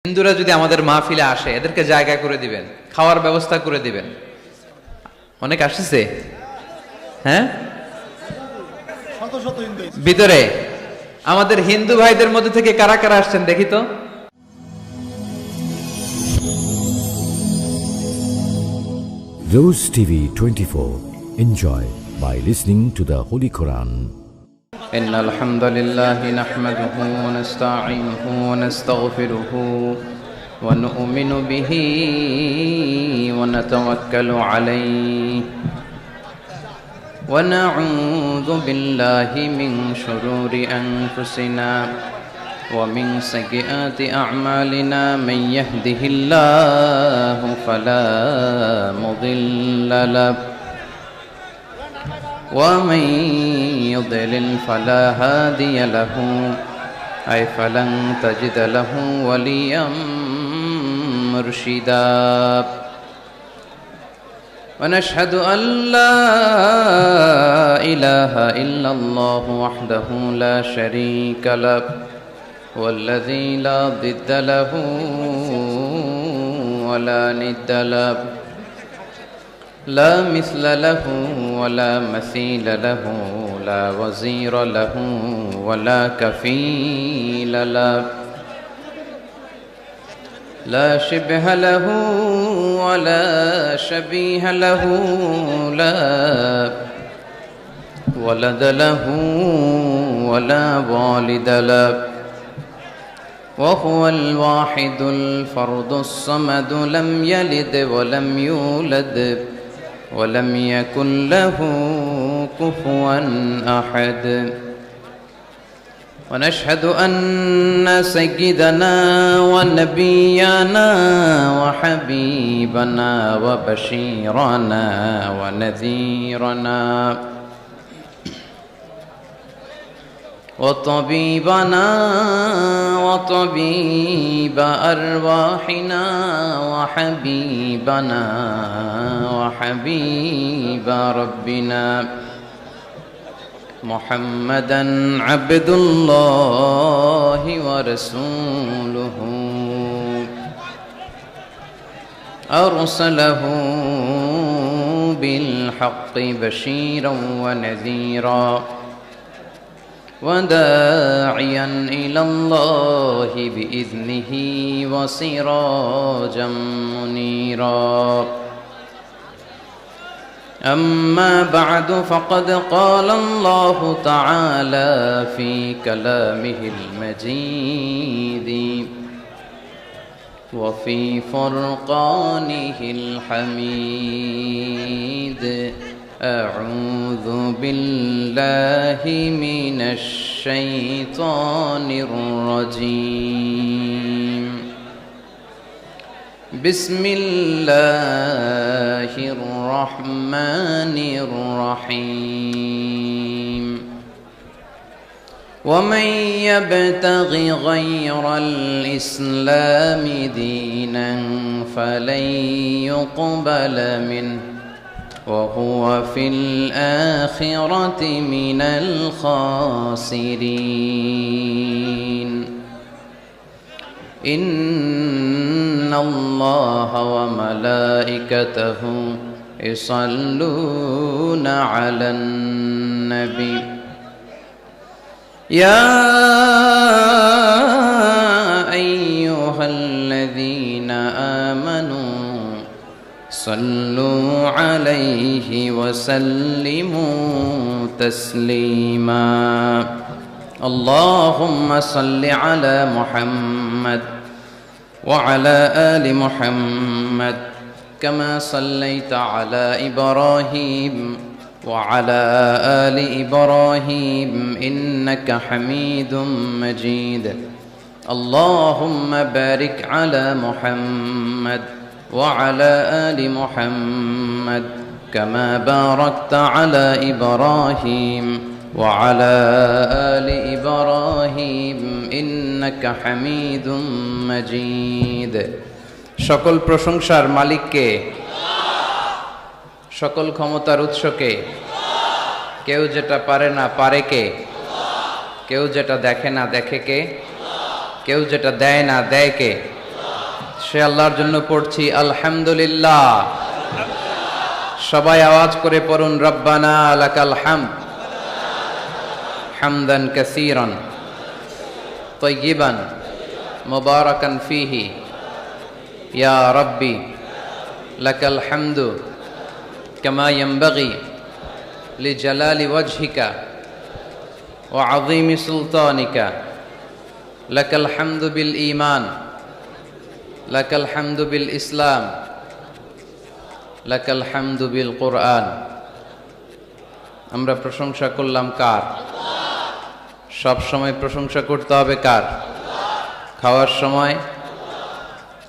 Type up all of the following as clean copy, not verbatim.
হিন্দুরা যদি আমাদের মাহফিলে আসে এদেরকে জায়গা করে দিবেন, খাওয়ার ব্যবস্থা করে দিবেন। অনেক আসছে, হ্যাঁ ভিতরে আমাদের হিন্দু ভাইদের মধ্যে থেকে কারা কারা আসছেন দেখি তো। Rose TV 24. Enjoy by listening to the Holy Quran. إن الحمد لله نحمده ونستعينه ونستغفره ونؤمن به ونتوكل عليه ونعوذ بالله من شرور أنفسنا ومن سيئات أعمالنا من يهده الله فلا مضل له ومن يضلل فلا هادي له أي فلن تجد له وليا مرشدا ونشهد أن لا إله إلا الله وحده لا شريك له والذي لا ضد له ولا ند له لا مثل له ولا مثيل له لا وزير له ولا كفيل له لا شبه له ولا شبيه له لا ولد له ولا والد له وهو الواحد الفرد الصمد لم يلد ولم يولد ولم يكن له كفوا أحد ونشهد أن سيدنا ونبينا وحبيبنا وبشيرنا ونذيرنا وطبيبنا وطبيب أرواحنا وحبيبنا وحبيب ربنا محمدا عبد الله ورسوله أرسله بالحق بشيرا ونذيرا وداعيا إلى الله بإذنه وسراجا منيرا أما بعد فقد قال الله تعالى في كلامه المجيد وفي فرقانه الحميد أعوذ بالله من الشيطان الرجيم بسم الله الرحمن الرحيم ومن يبتغ غير الإسلام دينا فلن يقبل منه وهو في الآخرة من الخاسرين إن الله وملائكته يصلون على النبي يا أيها الذين آمنوا صلوا عليه وسلموا تسليما اللهم صل على محمد وعلى آل محمد كما صليت على إبراهيم وعلى آل إبراهيم إنك حميد مجيد اللهم بارك على محمد وعلى آل محمد كما باركت على إبراهيم وعلى آل إبراهيم إنك حميد مجيد সকল প্রশংসার মালিক কে? সকল ক্ষমতার উৎস কে? কেউ যেটা পারে না পারে কে? কেউ যেটা দেখে না দেখে কে? কেউ যেটা দেয় না দেয় কে? সে আল্লাহর জন্য পড়ছি আলহামদুলিল্লাহ। সবাই আওয়াজ করে পড়ুন রব্বানা লাকাল হামদ হামদান কাসীরান তাইয়িবান মুবারাকান ফীহি ইয়া রাব্বি লাকাল হামদু কামা ইয়ানবাগি লিজালালি ওয়াজহিকা ওয়া আযীমি সুলতানিকা লাকাল হামদু বিল ঈমান লাকাল হামদু বিল ইসলাম লাকাল হামদু বিল কুরআন। আমরা প্রশংসা করলাম কার? সব সময় প্রশংসা করতে হবে কার? খাওয়ার সময়,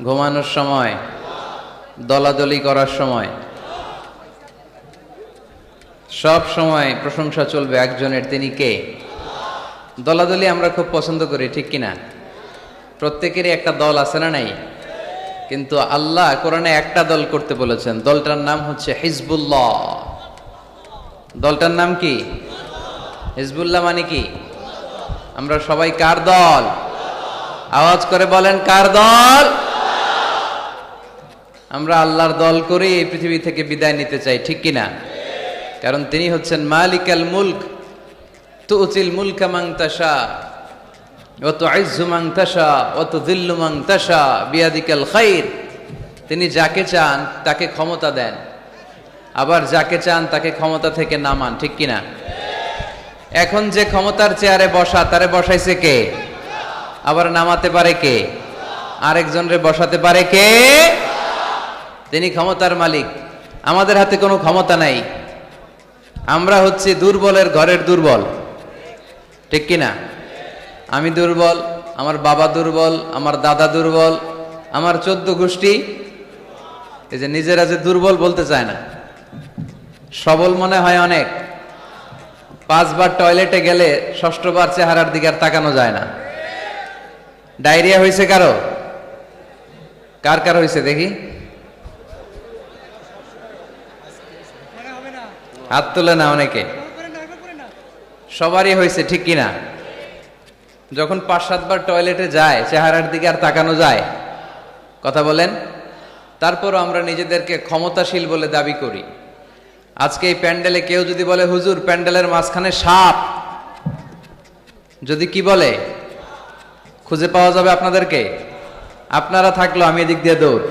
ঘুমানোর সময়, দলাদলি করার সময়, সব সময় প্রশংসা চলবে একজনের। তিনি কে? দলাদলি আমরা খুব পছন্দ করি, ঠিক কিনা? প্রত্যেকেরই একটা দল আছে না নাই? কিন্তু আল্লাহ কোরআনে একটা দল করতে বলেছেন, দলটার নাম হচ্ছে হিজবুল্লাহ। দলটার নাম কি? হিজবুল্লাহ মানে কি? আমরা সবাই কার দল? আওয়াজ করে বলেন কার দল? আমরা আল্লাহর দল করে এই পৃথিবী থেকে বিদায় নিতে চাই, ঠিক কিনা? কারণ তিনি হচ্ছেন মালিকাল মুলক, তুতিল মুলকা মান তাশা ওয়া তুইজ্জু মান তাশা ওয়া তুযিল্লু মান তাশা বিয়াদিকাল খাইর। তিনি যাকে চান তাকে ক্ষমতা দেন, আবার যাকে চান তাকে ক্ষমতা থেকে নামান, ঠিক কিনা? এখন যে ক্ষমতার চেয়ারে বসা, তারে বসাইছে কে? আবার নামাতে পারে কে? আরেকজনরে বসাতে পারে কে? তিনি ক্ষমতার মালিক। আমাদের হাতে কোনো ক্ষমতা নাই। আমরা হচ্ছে দুর্বলের ঘরের দুর্বল, ঠিক কিনা? আমি দুর্বল, আমার বাবা দুর্বল, আমার দাদা দুর্বল, আমার 14 গোষ্ঠী এই যে নিজেরা যে দুর্বল বলতে চায় না, সবল মনে হয় অনেক। 5 বার টয়লেটে গেলে 6ষ্ঠ বার চেহারার দিকে আর তাকানো যায় না। ডায়রিয়া হয়েছে কারো? কার কার হয়েছে দেখি? হাত তুলে না অনেকে। সবারই হয়েছে, ঠিক কিনা? যখন 5-7 বার টয়লেটে যায় চেহারার দিকে আর তাকানো যায়? কথা বলেন। তারপরও আমরা নিজেদেরকে ক্ষমতাশীল বলে দাবি করি। আজকে এই প্যান্ডেলে কেউ যদি বলে হুজুর প্যান্ডেলের মাঝখানে সাপ, যদি কি বলে খুঁজে পাওয়া যাবে আপনাদেরকে? আপনারা থাকলো আমি এদিক দিয়ে দৌড়।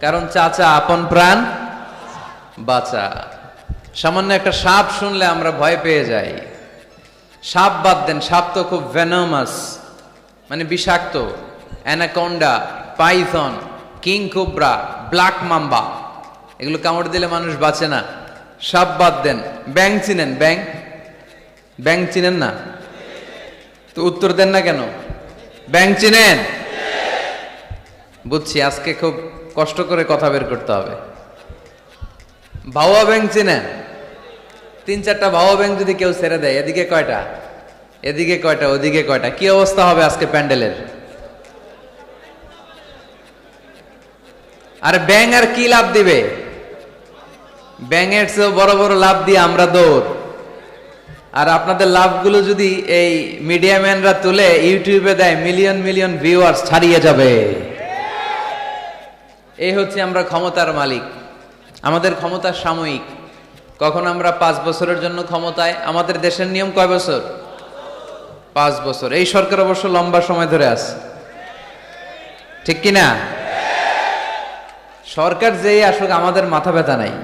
কারণ চাচা আপন প্রাণ বাঁচা। সামান্য একটা সাপ শুনলে আমরা ভয় পেয়ে যাই। সাপ বাদ দেন, সাপ তো খুব ভেনোমাস, মানে বিষাক্ত। Anaconda, Python, king cobra, black mamba, এগুলো কামড় দিলে মানুষ বাঁচে না। সাপ বাদ দেন। ব্যাং চিনেন? ব্যাং, ব্যাং চিনেন না তো উত্তর দেন না কেন? ব্যাং চিনেন? বুঝছি, আজকে খুব কষ্ট করে কথা বের করতে হবে। ভাওয়া ব্যাং চিনেন? 3-4টা ভাওয়া ব্যাং যদি কেউ ছেড়ে দেয়, এদিকে কয়টা, এদিকে কয়টা, ওদিকে কয়টা, কি অবস্থা হবে আজকে প্যান্ডেলের? আরে ব্যাং আর কি লাভ দিবে? ব্যাঙের চেয়েও বড় বড় লাভ দিয়ে আমরা দৌড়। আর আপনাদের লাভগুলো যদি এই মিডিয়া ম্যানরা তুলে ইউটিউবে দেয়, মিলিয়ন মিলিয়ন ভিউয়ার্স ছাড়িয়ে যাবে। এই হচ্ছে আমরা ক্ষমতার মালিক। আমাদের ক্ষমতা সাময়িক। কখন আমরা 5 বছরের জন্য ক্ষমতায়। আমাদের দেশের নিয়ম কয় বছর? 5 বছর। এই সরকার অবশ্য লম্বা সময় ধরে আছে, ঠিক কিনা? সরকার যেই আসুক আমাদের মাথা ব্যথা নাই।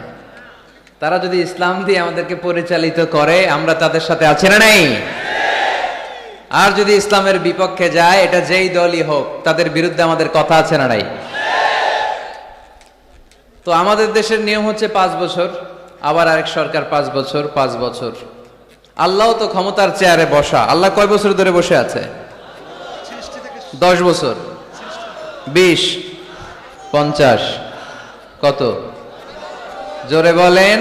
তারা যদি ইসলাম দিয়ে আমাদেরকে পরিচালিত করে, আমরা তাদের সাথে আছি না নাই? আর যদি ইসলামের বিপক্ষে যায়, এটা যেই দলই হোক, তাদের বিরুদ্ধে আমাদের কথা আছে না নাই? তো আমাদের দেশের নিয়ম হচ্ছে 5 বছর, আবার আরেক সরকার 5 বছর, 5 বছর। আল্লাহও তো ক্ষমতার চেয়ারে বসা। আল্লাহ কয় বছর ধরে বসে আছে? 10 বছর, 20, 50, কত? জোরে বলেন।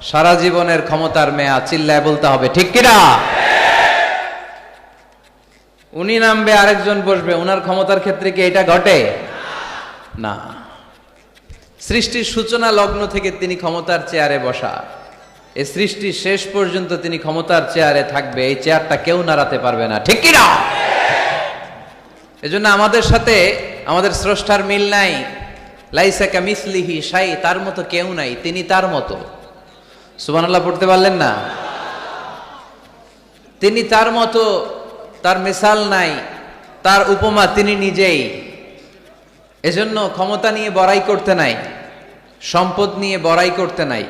সারা জীবনের ক্ষমতার মেয়াদ, চিল্লায় বলতে হবে, ঠিক কিনা? উনি নামবে, আরেকজন বসবে, উনার ক্ষমতার ক্ষেত্রে কি এটা ঘটে? না। সৃষ্টির সূচনা লগ্ন থেকে তিনি ক্ষমতার চেয়ারে বসা। এই সৃষ্টির শেষ পর্যন্ত তিনি ক্ষমতার চেয়ারে থাকবে। এই চেয়ারটা কেউ নাড়াতে পারবে না, ঠিক কিনা? এজন্য আমাদের সাথে আমাদের স্রষ্টার মিল নাই। লাইসা কামিসলিহি শাই, তার মতো কেউ নাই, তিনি তার মতো। সুবহানাল্লাহ পড়তে পারলেন না? তিনি তার মতো, তার মিসাল নাই, তার উপমা তিনি নিজেই। এজন্য ক্ষমতা নিয়ে বড়াই করতে নাই, সম্পদ নিয়ে বড়াই করতে নাই।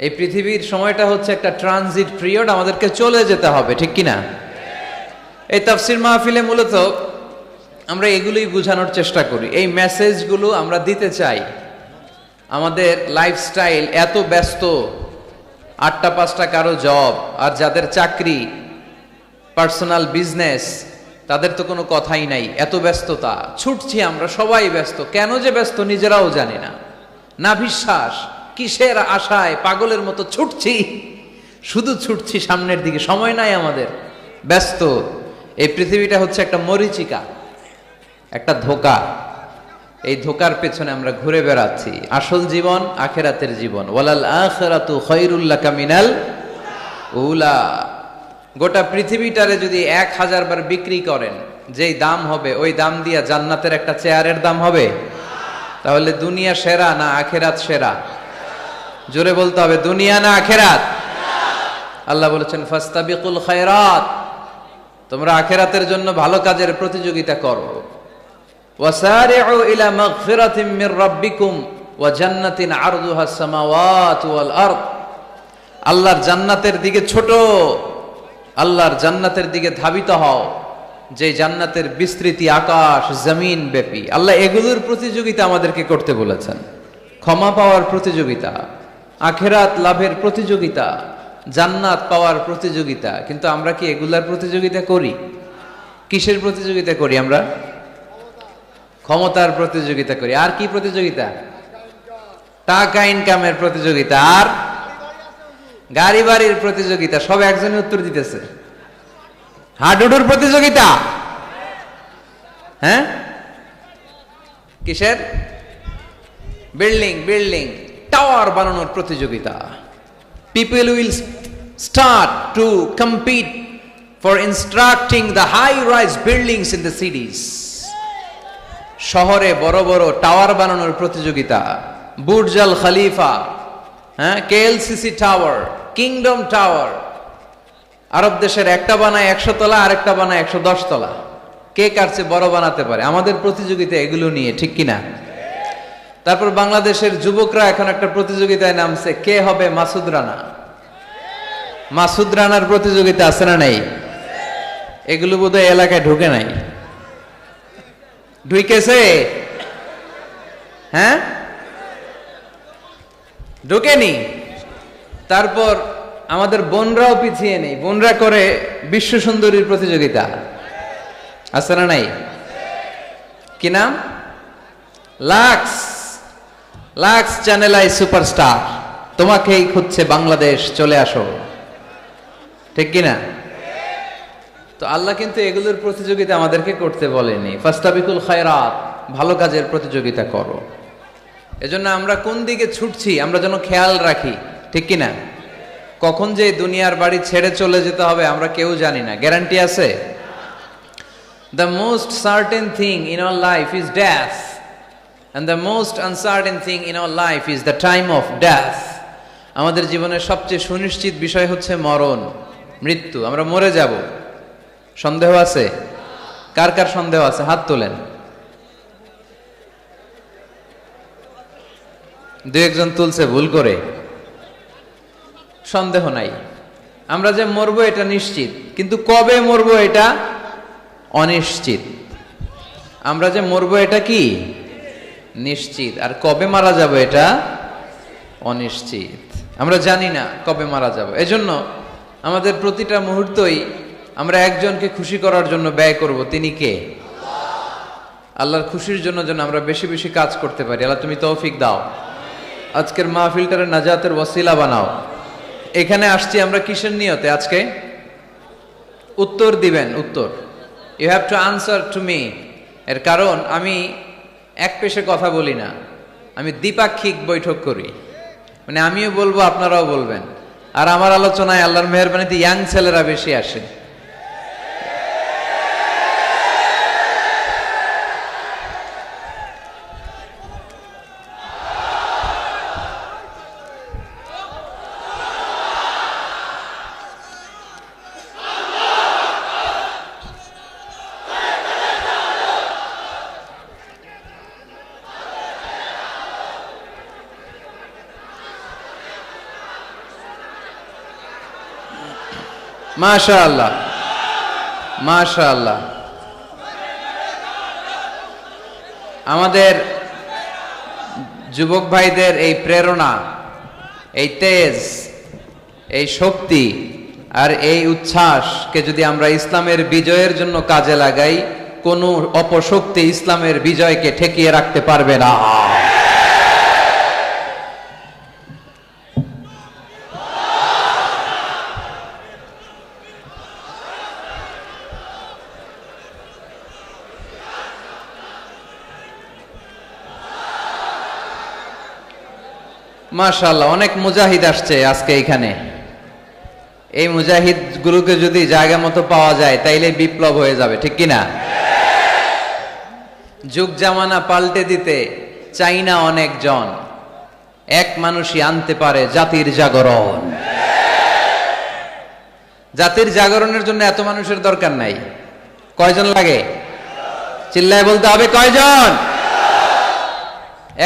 এই পৃথিবীর সময়টা হচ্ছে একটা ট্রানজিট পিরিয়ড, আমাদেরকে চলে যেতে হবে, ঠিক কিনা? এই তাফসির মাহফিলে মূলত আমরা এগুলোই বোঝানোর চেষ্টা করি, এই মেসেজগুলো আমরা দিতে চাই। আমাদের লাইফস্টাইল এত ব্যস্ত, 8টা 5টা কারো জব, আর যাদের চাকরি, পার্সোনাল বিজনেস, তাদের তো কোনো কথাই নাই। এত ব্যস্ততা, ছুটছি আমরা, সবাই ব্যস্ত। কেন যে ব্যস্ত নিজেরাও জানি না। না বিশ্বাস, কিসের আশায় পাগলের মতো ছুটছি, শুধু ছুটছি সামনের দিকে, সময় নাই আমাদের, ব্যস্ত। এই পৃথিবীটা হচ্ছে একটা মরীচিকা, একটা ধোঁকা। এই ধোঁকার পেছনে আমরা ঘুরে বেড়াচ্ছি। আসল জীবন আখিরাতের জীবন। ওয়ালাল আখিরাতু খায়রুল লাকা মিনাল উলা। গোটা পৃথিবীটারে যদি 1000 বার বিক্রি করেন, যেই দাম হবে ওই দাম দিয়া জান্নাতের একটা চেয়ারের দাম হবে? তাহলে দুনিয়া সেরা না আখিরাত সেরা? জোরে বলতে হবে, দুনিয়া না আখিরাত? আল্লাহ বলেছেন ফাস্তাবিকুল খায়রাত, তোমরা আখিরাতের জন্য ভালো কাজের প্রতিযোগিতা করো। ওয়াসারিউ ইলা মাগফিরাতিম মির রাব্বিকুম ওয়া জান্নাতিন আরদুহাস সামাওয়াতু ওয়াল আরদ। আল্লাহর জান্নাতের দিকে ছোট, আল্লাহর জান্নাতের দিকে ধাবিত হও, যে জান্নাতের বিস্তৃতি আকাশ জমিন ব্যাপী। আল্লাহ এগুলোর প্রতিযোগিতা আমাদেরকে করতে বলেছেন। ক্ষমা পাওয়ার প্রতিযোগিতা, আখিরাত লাভের প্রতিযোগিতা, জান্নাত পাওয়ার প্রতিযোগিতা। কিন্তু আমরা কি এগুলার প্রতিযোগিতা করি? কিসের প্রতিযোগিতা করি আমরা? ক্ষমতার প্রতিযোগিতা করি। আর কি প্রতিযোগিতা? টাকা ইনকামের প্রতিযোগিতা, আর গাড়ি বাড়ির প্রতিযোগিতা। সব একজনই উত্তর দিতেছে। হাডুডুর প্রতিযোগিতা। হ্যাঁ, কিসের? বিল্ডিং বিল্ডিং টাওয়ার বানানোর প্রতিযোগিতা। People will start to compete for constructing the high-rise buildings in the cities. শহরে বড় বড় টাওয়ার বানানোর প্রতিযোগিতা। বুর্জ আল খলিফা, হ্যাঁ, KLCC টাওয়ার, কিংডম টাওয়ার। আরব দেশের একটা বানায় 100 তলা, আরেকটা বানায় 110 তলা। কে কার চেয়ে বড় বানাতে পারে? আমাদের প্রতিযোগিতা এগুলো নিয়ে, ঠিক কিনা? তারপর বাংলাদেশের যুবকরা এখন একটা প্রতিযোগিতায় নামছে, কে হবে মাসুদ রানা। মাসুদ রানার প্রতিযোগিতা আছে না নাই? এগুলো বোধহয় এলাকায় ঢুকে নাই। ঢুকেছে? হ্যাঁ, ঢুকেনি। তারপর আমাদের বোনরাও পিছিয়ে নেই, বোনরা করে বিশ্ব সুন্দরীর প্রতিযোগিতা, আছে না নাই? কি নাম? Lux. Lux channel I superstar, তোমাকেই খুঁজছে বাংলাদেশ, চলে আসো, ঠিক কিনা? তো আল্লাহ কিন্তু এগুলোর প্রতিযোগিতা আমাদেরকে করতে বলেনি। ফাস্তাবিকুল খায়রাত, ভালো কাজের প্রতিযোগিতা করো। এজন্য আমরা কোন দিকে ছুটছি আমরা যেন খেয়াল রাখি, ঠিক কিনা? কখন যে দুনিয়ার বাড়ি ছেড়ে চলে যেতে হবে আমরা কেউ জানি না, গ্যারান্টি আছে? The most certain thing in our life is death, and the most uncertain thing in our life is the time of death. আমাদের জীবনের সবচেয়ে সুনিশ্চিত বিষয় হচ্ছে মরণ, মৃত্যু। আমরা মরে যাব। সন্দেহ আছে? কার কার সন্দেহ আছে? হাত তোলেন। 2-1 তুলছে ভুল করে। সন্দেহ নাই, আমরা যে মরবো এটা নিশ্চিত, কিন্তু কবে মরবো এটা অনিশ্চিত। আমরা যে মরবো এটা কি নিশ্চিত, আর কবে মারা যাব এটা অনিশ্চিত। আমরা জানি না কবে মারা যাব। এজন্য আমাদের প্রতিটা মুহূর্তই আমরা একজনকে খুশি করার জন্য ব্যয় করব। তিনি কে? আল্লাহর খুশির জন্য যেন আমরা বেশি বেশি কাজ করতে পারি। আল্লাহ তুমি তৌফিক দাও। আজকের মাহফিলটারে নাজাতের ওয়াসিলা বানাও। এখানে আসছি আমরা কিসের নিয়তে? আজকে উত্তর দিবেন, উত্তর। You have to answer to me. এর কারণ আমি এক পেশে কথা বলি না, আমি দ্বিপাক্ষিক বৈঠক করি। মানে আমিও বলবো, আপনারাও বলবেন। আর আমার আলোচনায় আল্লাহর মেহেরবানিতে ইয়াং ছেলেরা বেশি আসে। মাশাআল্লাহ, মাশাআল্লাহ। আমাদের যুবক ভাইদের এই প্রেরণা, এই তেজ, এই শক্তি আর এই উচ্ছ্বাসকে যদি আমরা ইসলামের বিজয়ের জন্য কাজে লাগাই, কোনো অপশক্তি ইসলামের বিজয়কে ঠেকিয়ে রাখতে পারবে না। মাশাআল্লাহ, অনেক মুজাহিদ আসছে আজকে এখানে। এই মুজাহিদ গুলোকে যদি জায়গা মতো পাওয়া যায় তাইলে বিপ্লব হয়ে যাবে, ঠিক কিনা? যুগ জামানা পাল্টে দিতে চাই না অনেকজন, এক মানুষই আনতে পারে জাতির জাগরণ। জাতির জাগরণের জন্য এত মানুষের দরকার নাই। কয়জন লাগে? চিল্লায় বলতে হবে, কয়জন?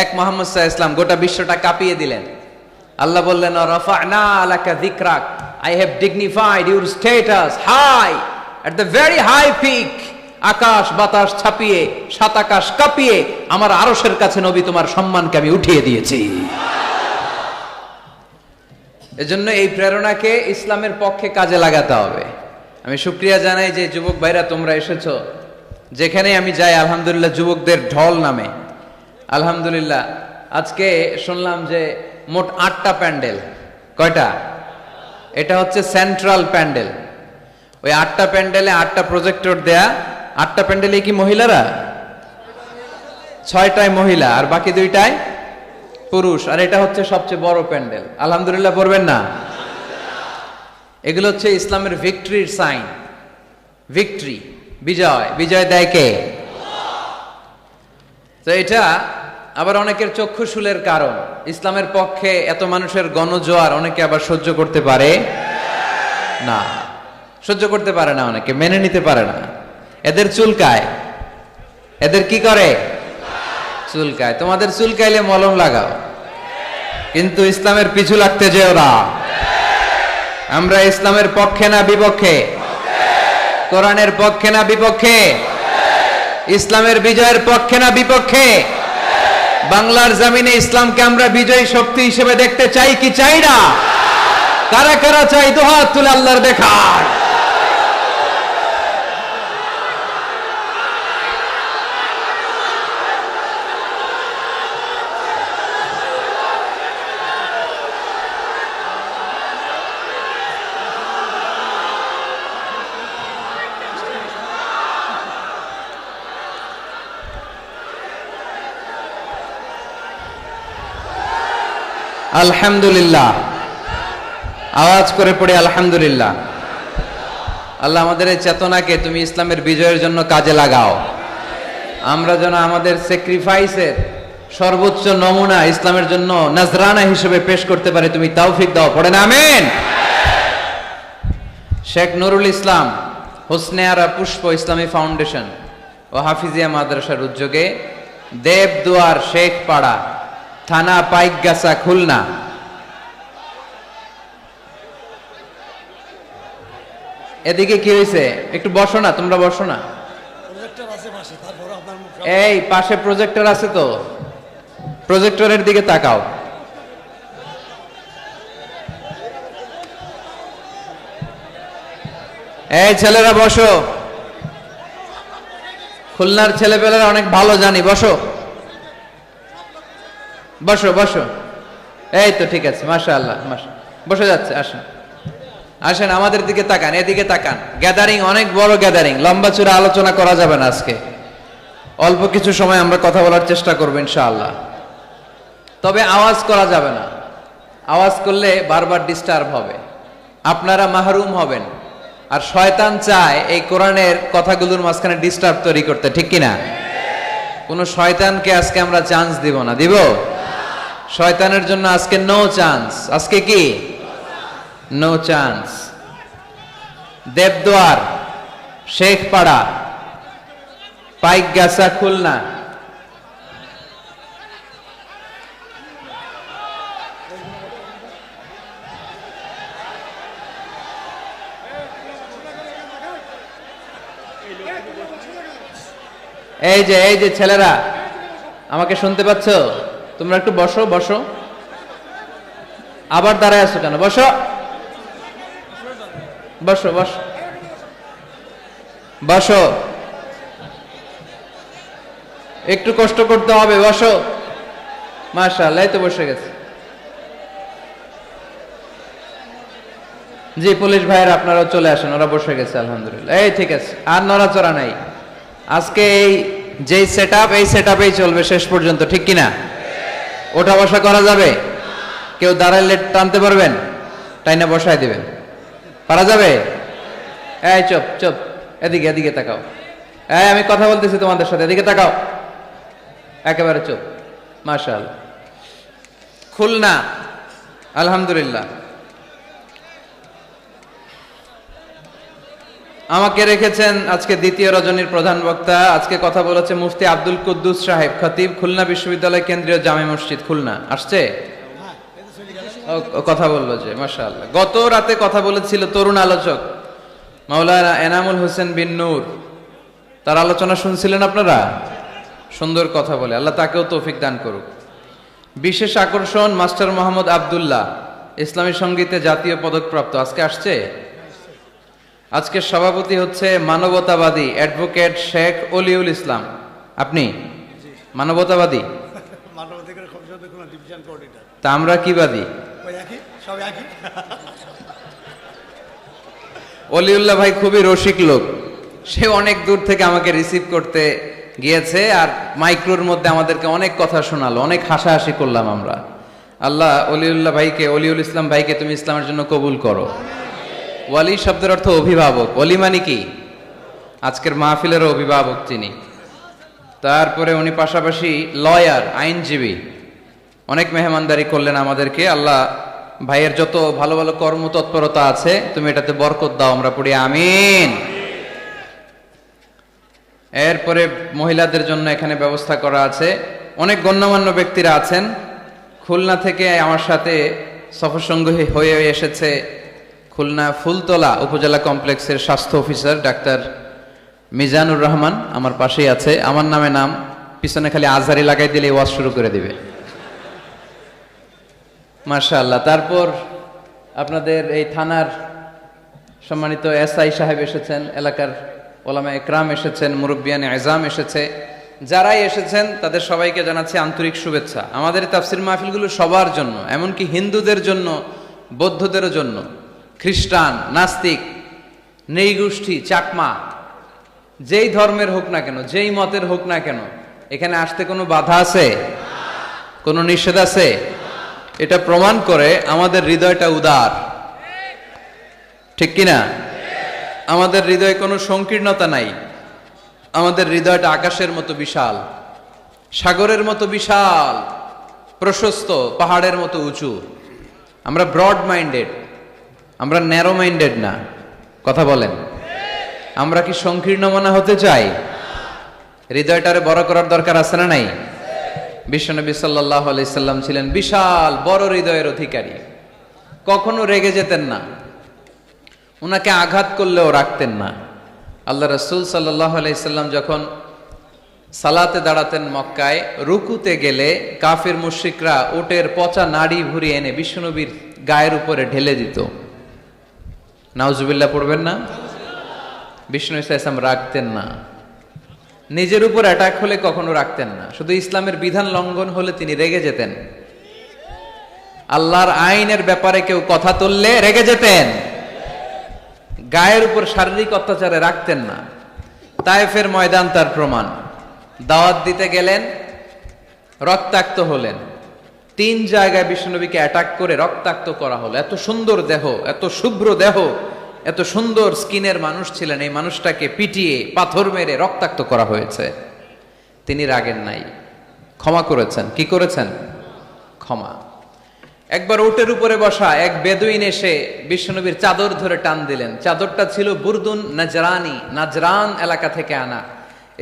এক মুহাম্মদ সাল্লাল্লাহু আলাইহি ওয়াসাল্লাম গোটা বিশ্বটা কাঁপিয়ে দিলেন। আল্লাহ বললেন, রাফা'না লাকা যিকরাক, I have dignified your status high at the very high peak. আকাশ বাতাস ছাপিয়ে, সাত আকাশ কাঁপিয়ে আমার আরশের কাছে নবী তোমার সম্মানকে আমি উঠিয়ে দিয়েছি। এজন্য এই প্রেরণাকে ইসলামের পক্ষে কাজে লাগাতে হবে। আমি শুকরিয়া জানাই যে যুবক ভাইরা তোমরা এসেছো। যেখানে আমি যাই আলহামদুলিল্লাহ যুবকদের ঢল নামে। আলহামদুলিল্লাহ আজকে শুনলাম যে মোট 8টা প্যান্ডেল। কয়টা? এটা হচ্ছে সেন্ট্রাল প্যান্ডেল। ওই 8টা প্যান্ডেলে 8টা প্রজেক্টর দেয়া। 8টা প্যান্ডেলে কি মহিলারা? 6টায় মহিলা আর বাকি 2টায় পুরুষ। আর এটা হচ্ছে সবচেয়ে বড় প্যান্ডেল। আলহামদুলিল্লাহ পড়বেন না? এগুলো হচ্ছে ইসলামের ভিক্টরির সাইন। ভিক্টরি, বিজয়। বিজয় দেয় কে? তো এটা আবার অনেকের চক্ষুশূলের কারণ। ইসলামের পক্ষে এত মানুষের গণজোয়ার অনেকে আবার সহ্য করতে পারে না। সহ্য করতে পারে না, অনেকে মেনে নিতে পারে না। এদের চুলকায়। এদের কি করে? চুলকায়। তোমাদের চুলকাইলে মলম লাগাও, কিন্তু ইসলামের পিছু লাগতে যেও না। আমরা ইসলামের পক্ষে না বিপক্ষে? কোরআনের পক্ষে না বিপক্ষে? ইসলামের বিজয়ের পক্ষে না বিপক্ষে? বাংলার জমিনে ইসলামকে আমরা বিজয়ী শক্তি হিসেবে দেখতে চাই কি চাই না? কারা কারা চাই দুহাত তুলে আল্লাহর দেখার। আলহামদুলিল্লাহ, আওয়াজ করে পড়ে আলহামদুলিল্লাহ। আল্লাহ আমাদের এই চেতনাকে তুমি ইসলামের বিজয়ের জন্য কাজে লাগাও। আমরা যেন আমাদের স্যাক্রিফাইসের সর্বোচ্চ নমুনা ইসলামের জন্য নজরানা হিসেবে পেশ করতে পারি, তুমি তৌফিক দাও। পড়েন আমিন। শেখ নুরুল ইসলাম হোসনে আরা পুষ্প ইসলামী ফাউন্ডেশন ও হাফিজিয়া মাদ্রাসার উদ্যোগে দেবদুয়ার শেখ পাড়া, থানা পাইকগাছা, খুলনা, এদিকে কি হয়েছে? একটু বসো না, তোমরা বসো না। এই পাশে প্রজেক্টর আছে তো, প্রজেক্টরের দিকে তাকাও। এই ছেলেরা বসো। খুলনার ছেলেপেলেরা অনেক ভালো জানি। বসো বসো বসো। এই তো ঠিক আছে, মাশাআল্লাহ, বসে যাচ্ছে। আসেন আসেন, আমাদের দিকে তাকান, এদিকে তাকান। গ্যাদারিং অনেক বড় গ্যাদারিং, লম্বা চূড়া আলোচনা করা যাবে না আজকে। অল্প কিছু সময় আমরা কথা বলার চেষ্টা করব ইনশাআল্লাহ। তবে আওয়াজ করা যাবে না। আওয়াজ করলে বারবার ডিস্টার্ব হবে, আপনারা মাহরুম হবেন। আর শয়তান চায় এই কোরআনের কথাগুলোর মাঝখানে ডিস্টার্ব তৈরি করতে, ঠিক কিনা? কোন শয়তানকে আজকে আমরা চান্স দিব না। দিব? শয়তানের জন্য আজকে নো চান্স। আজকে কি? No chance. দেবদুয়ার, শেখপাড়া, পাইকগাছা, খুলনা, এই যে ছেলেরা, আমাকে শুনতে পাচ্ছ? তোমরা একটু বসো বসো। আবার দাঁড়ায় আছো কেন? বসো বসো বসো বসো, একটু কষ্ট করতে হবে, বসো। মাশাআল্লাহ, এই তো বসে গেছে। জি পুলিশ ভাইয়ের আপনারাও চলে আসেন, ওরা বসে গেছে আলহামদুলিল্লাহ। এই ঠিক আছে, আর নড়াচড়া নাই। আজকে এই যেই সেটআপ, এই সেটআপেই চলবে শেষ পর্যন্ত, ঠিক কিনা? ওঠা বসা করা যাবে? কেউ দাঁড়াইলে টানতে পারবেন? টাইনা বসায় দিবেন, পারা যাবে? এই চুপ চুপ, এদিকে এদিকে তাকাও। এই আমি কথা বলতেছি তোমাদের সাথে, এদিকে তাকাও, একেবারে চুপ। মাশাআল্লাহ। খুলনা আলহামদুলিল্লাহ। আমাকে রেখেছেন আজকে দ্বিতীয় রজনীর প্রধান বক্তা। আজকে কথা বলেছে মুফতি আব্দুল কুদ্দুস সাহেব, খতিব, খুলনা বিশ্ববিদ্যালয় কেন্দ্রীয় জামে মসজিদ খুলনা। আসছে? কথা বললো যে, মাশাআল্লাহ। গত রাতে কথা বলেছিল তরুণ আলোচক মাওলানা এনামুল হোসেন বিন নূর, তার আলোচনা শুনছিলেন আপনারা? সুন্দর কথা বলে, আল্লাহ তাকেও তৌফিক দান করুক। বিশেষ আকর্ষণ মাস্টার মোহাম্মদ আব্দুল্লাহ, ইসলামী সঙ্গীতে জাতীয় পদকপ্রাপ্ত, আজকে আসছে। আজকের সভাপতি হচ্ছে মানবতাবাদী অ্যাডভোকেট শেখ অলিউল ইসলাম। আপনি মানবতাবাদী? তা আমরা কি বাদী? অলিউল্লাহ ভাই খুবই রসিক লোক, সে অনেক দূর থেকে আমাকে রিসিভ করতে গিয়েছে, আর মাইক্রোর মধ্যে আমাদেরকে অনেক কথা শোনালো, অনেক হাসাহাসি করলাম আমরা। আল্লাহ অলিউল্লাহ ভাইকে, অলিউল ইসলাম ভাইকে তুমি ইসলামের জন্য কবুল করো। ওয়ালি শব্দের অর্থ অভিভাবক, ওলি মানে কি? আজকের মাহফিলেরও অভিভাবক তিনি। তারপরে উনি পাশাপাশি লয়ার, আইনজীবী, অনেক মেহমানদারি করলেন আমাদেরকে। আল্লাহ ভাইয়ের যত ভালো ভালো কর্মতৎপরতা আছে তুমি এটাতে বরকত দাও, আমরা পড়ি আমিন। এরপরে মহিলাদের জন্য এখানে ব্যবস্থা করা আছে। অনেক গণ্যমান্য ব্যক্তিরা আছেন। খুলনা থেকে আমার সাথে সফরসঙ্গী হয়ে এসেছে খুলনা ফুলতলা উপজেলা কমপ্লেক্সের স্বাস্থ্য অফিসার ডাক্তার মিজানুর রহমান, আমার পাশেই আছে। আমার নামে নাম, পিছনে খালি আজহারি লাগাই দিলে ওয়াজ শুরু করে দিবে। মাশাআল্লাহ। তারপর আপনাদের এই থানার সম্মানিত এসআই সাহেব এসেছেন, এলাকার ওলামা একরাম এসেছেন, মুরব্বিয়ান আজম এসেছে। যারাই এসেছেন তাদের সবাইকে জানাচ্ছি আন্তরিক শুভেচ্ছা। আমাদের তাফসির মাহফিলগুলো সবার জন্য, এমনকি হিন্দুদের জন্য, বৌদ্ধদের জন্য, খ্রিস্টান, নাস্তিক, নৃগোষ্ঠী, চাকমা, যেই ধর্মের হোক না কেন, যেই মতের হোক না কেন, এখানে আসতে কোনো বাধা আছে? কোনো নিষেধ আছে? এটা প্রমাণ করে আমাদের হৃদয়টা উদার, ঠিক কিনা? আমাদের হৃদয়ে কোনো সংকীর্ণতা নাই। আমাদের হৃদয়টা আকাশের মতো বিশাল, সাগরের মতো বিশাল, প্রশস্ত, পাহাড়ের মতো উঁচু। আমরা ব্রড মাইন্ডেড, আমরা ন্যারো মাইন্ডেড না। কথা বলেন, আমরা কি সংকীর্ণ মনা হতে চাই? হৃদয়টারে বড় করার দরকার আছে না নাই? বিশ্বনবী সাল্লাল্লাহু আলাইহি সাল্লাম ছিলেন বিশাল বড় হৃদয়ের অধিকারী, কখনো রেগে যেতেন না, ওনাকে আঘাত করলেও রাখতেন না। আল্লাহ রাসূল সাল্লাল্লাহু আলাইহি সাল্লাম যখন সালাতে দাঁড়াতেন মক্কায়, রুকুতে গেলে কাফির মুশরিকরা উটের পচা নাড়ি ভুঁড়ি এনে বিশ্বনবীর গায়ের উপরে ঢেলে দিত। নাউজুবিল্লাহ পড়বেন না? বিষ্ণু ইসলাম রাখতেন না। নিজের উপর অ্যাটাক হলে কখনো রাখতেন না। শুধু ইসলামের বিধান লঙ্ঘন হলে তিনি রেগে যেতেন। আল্লাহর আইনের ব্যাপারে কেউ কথা তুললে রেগে যেতেন। গায়ের উপর শারীরিক অত্যাচারে রাখতেন না। তায়েফের ময়দান তার প্রমাণ। দাওয়াত দিতে গেলেন, রক্তাক্ত হলেন। 3 জায়গায় বিশ্বনবীকে অ্যাটাক করে রক্তাক্ত করা হলো। এত সুন্দর দেহ, এত শুভ্র দেহ, এত সুন্দর স্কিনের মানুষ ছিলেন, এই মানুষটাকে পিটিয়ে পাথর মেরে রক্তাক্ত করা হয়েছে। তিনি রাগেন নাই, ক্ষমা করেছেন। কি করেছেন? ক্ষমা। একবার উটের উপরে বসা এক বেদুইন এসে বিশ্বনবীর চাদর ধরে টান দিলেন। চাদরটা ছিল বুরদুন নাজরানি, নাজরান এলাকা থেকে আনা।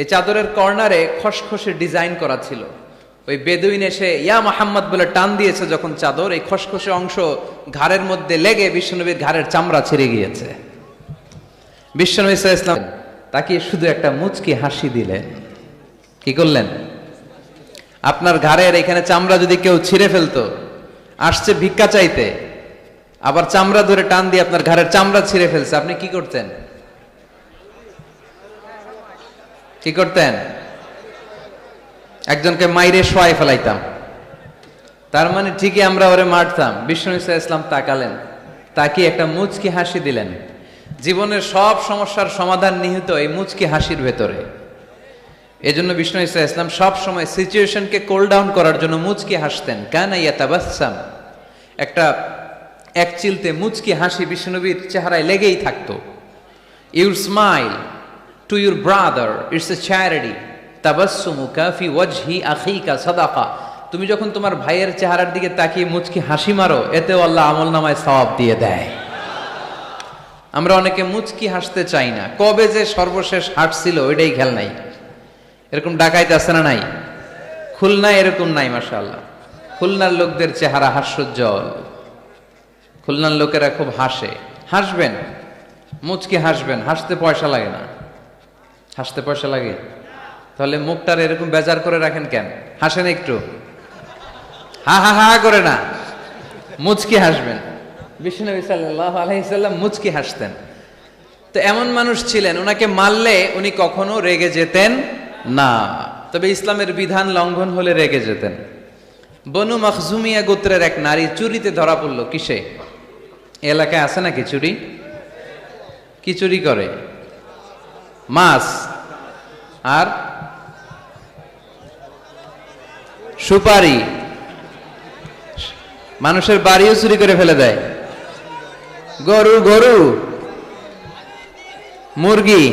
এই চাদরের কর্নারে খসখসে ডিজাইন করা ছিল। ওই বেদুইন এসে ইয়া মুহাম্মদ বলে টান দিয়েছে যখন চাদর, এই খসখসে অংশ ঘাড়ের মধ্যে লেগে বিশ্বনবীর ঘাড়ের চামড়া ছিঁড়ে গিয়েছে। বিশ্বনবী সাল্লাল্লাহু আলাইহি ওয়াসাল্লাম তাকে শুধু একটা মুচকি হাসি দিলেন। কি করলেন? আপনার ঘাড়ের এখানে চামড়া যদি কেউ ছিঁড়ে ফেলতো, আসছে ভিক্ষা চাইতে, আবার চামড়া ধরে টান দিয়ে আপনার ঘাড়ের চামড়া ছিঁড়ে ফেলছে, আপনি কি করতেন? কি করতেন? একজনকে মাইরে শোয়াই ফেলাইতাম। তার মানে ঠিকই আমরা ওরে মারতাম। বিষ্ণু ঈসা ইসলাম তাকালেন, তাকিয়ে একটা মুচকি হাসি দিলেন। জীবনের সব সমস্যার সমাধান নিহিত এই মুচকি হাসির ভেতরে। এজন্য বিষ্ণু ঈসা ইসলাম সব সময় সিচুয়েশনকে কোল ডাউন করার জন্য মুচকি হাসতেন। কানা ইয়াতাবাসসাম, একটা এক চিলতে মুচকি হাসি বিষ্ণুনবীর চেহারায় লেগেই থাকতো। Your smile to your brother it's a charity, তাবাসসুমুকা ফি ওয়াজহি আখিকা সাদাকা। তুমি যখন তোমার ভাইয়ের চেহারার দিকে তাকিয়ে মুচকি হাসি মারো, এতেও আল্লাহ আমলনামায় সওয়াব দিয়ে দেয়। আমরা অনেকে মুচকি হাসতে চাই না। কবে যে সর্বশেষ হাসছিল ওইটাই খেয়াল নাই। এরকম ডাকাইতে আছে না নাই? খুলনায় এরকম নাই মাশাআল্লাহ। খুলনার লোকদের চেহারা হাস্যোজ্জ্বল। খুলনার লোকেরা খুব হাসে। হাসবেন, মুচকি হাসবেন, হাসতে পয়সা লাগে না। হাসতে পয়সা লাগে? তাহলে মুখটার এরকম বেজার করে রাখেন কেন? হাসেন একটু, হা হা হা করে না, মুচকি হাসবেন। বিশ্বনবী সাল্লাল্লাহু আলাইহি সাল্লাম মুচকি হাসতেন। তো এমন মানুষ ছিলেন, ওনাকে মারলে উনি কখনো রেগে যেতেন না, তবে ইসলামের বিধান লঙ্ঘন হলে রেগে যেতেন। বনু মখজুমিয়া গোত্রের এক নারী চুরিতে ধরা পড়ল। কিসে? এলাকায় আছে নাকি চুরি? কি চুরি করে? মাছ আর সুপারি। মানুষের বাড়িও চুরি করে ফেলে দেয়। গরু গরু মুরগি।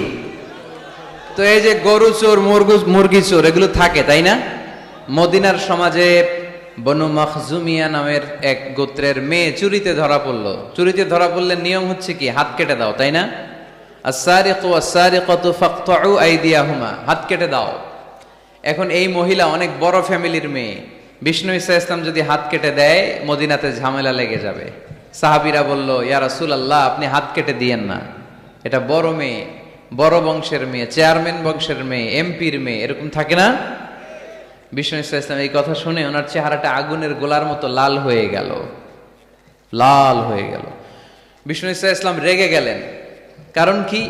তো এই যে গরু চোর, মুরগি চোর, এগুলো থাকে তাই না? মদিনার সমাজে বনু মখজুমিয়া নামের এক গোত্রের মেয়ে চুরিতে ধরা পড়লো। চুরিতে ধরা পড়লে নিয়ম হচ্ছে কি? হাত কেটে দাও, তাই না? আস-সারিকু ওয়াস-সারিকাতু ফাকতাউ আইদিয়াহুমা, হাত কেটে দাও। এখন এই মহিলা অনেক বড় ফ্যামিলির মেয়ে। বিষ্ণু ঈসা ইসলাম যদি হাত কেটে দেয়, মদিনাতে ঝামেলা লেগে যাবে। সাহাবীরা বলল, ইয়া রাসূলুল্লাহ, আপনি হাত কেটে দিয়েন না, এটা বড় মেয়ে, বড় বংশের মেয়ে, চেয়ারম্যান বংশের মেয়ে, এমপির মেয়ে, এরকম থাকে না? বিষ্ণু ঈসা ইসলাম এই কথা শুনে ওনার চেহারাটা আগুনের গোলার মতো লাল হয়ে গেল, লাল হয়ে গেল। বিষ্ণু ঈসা ইসলাম রেগে গেলেন। কারণ কি?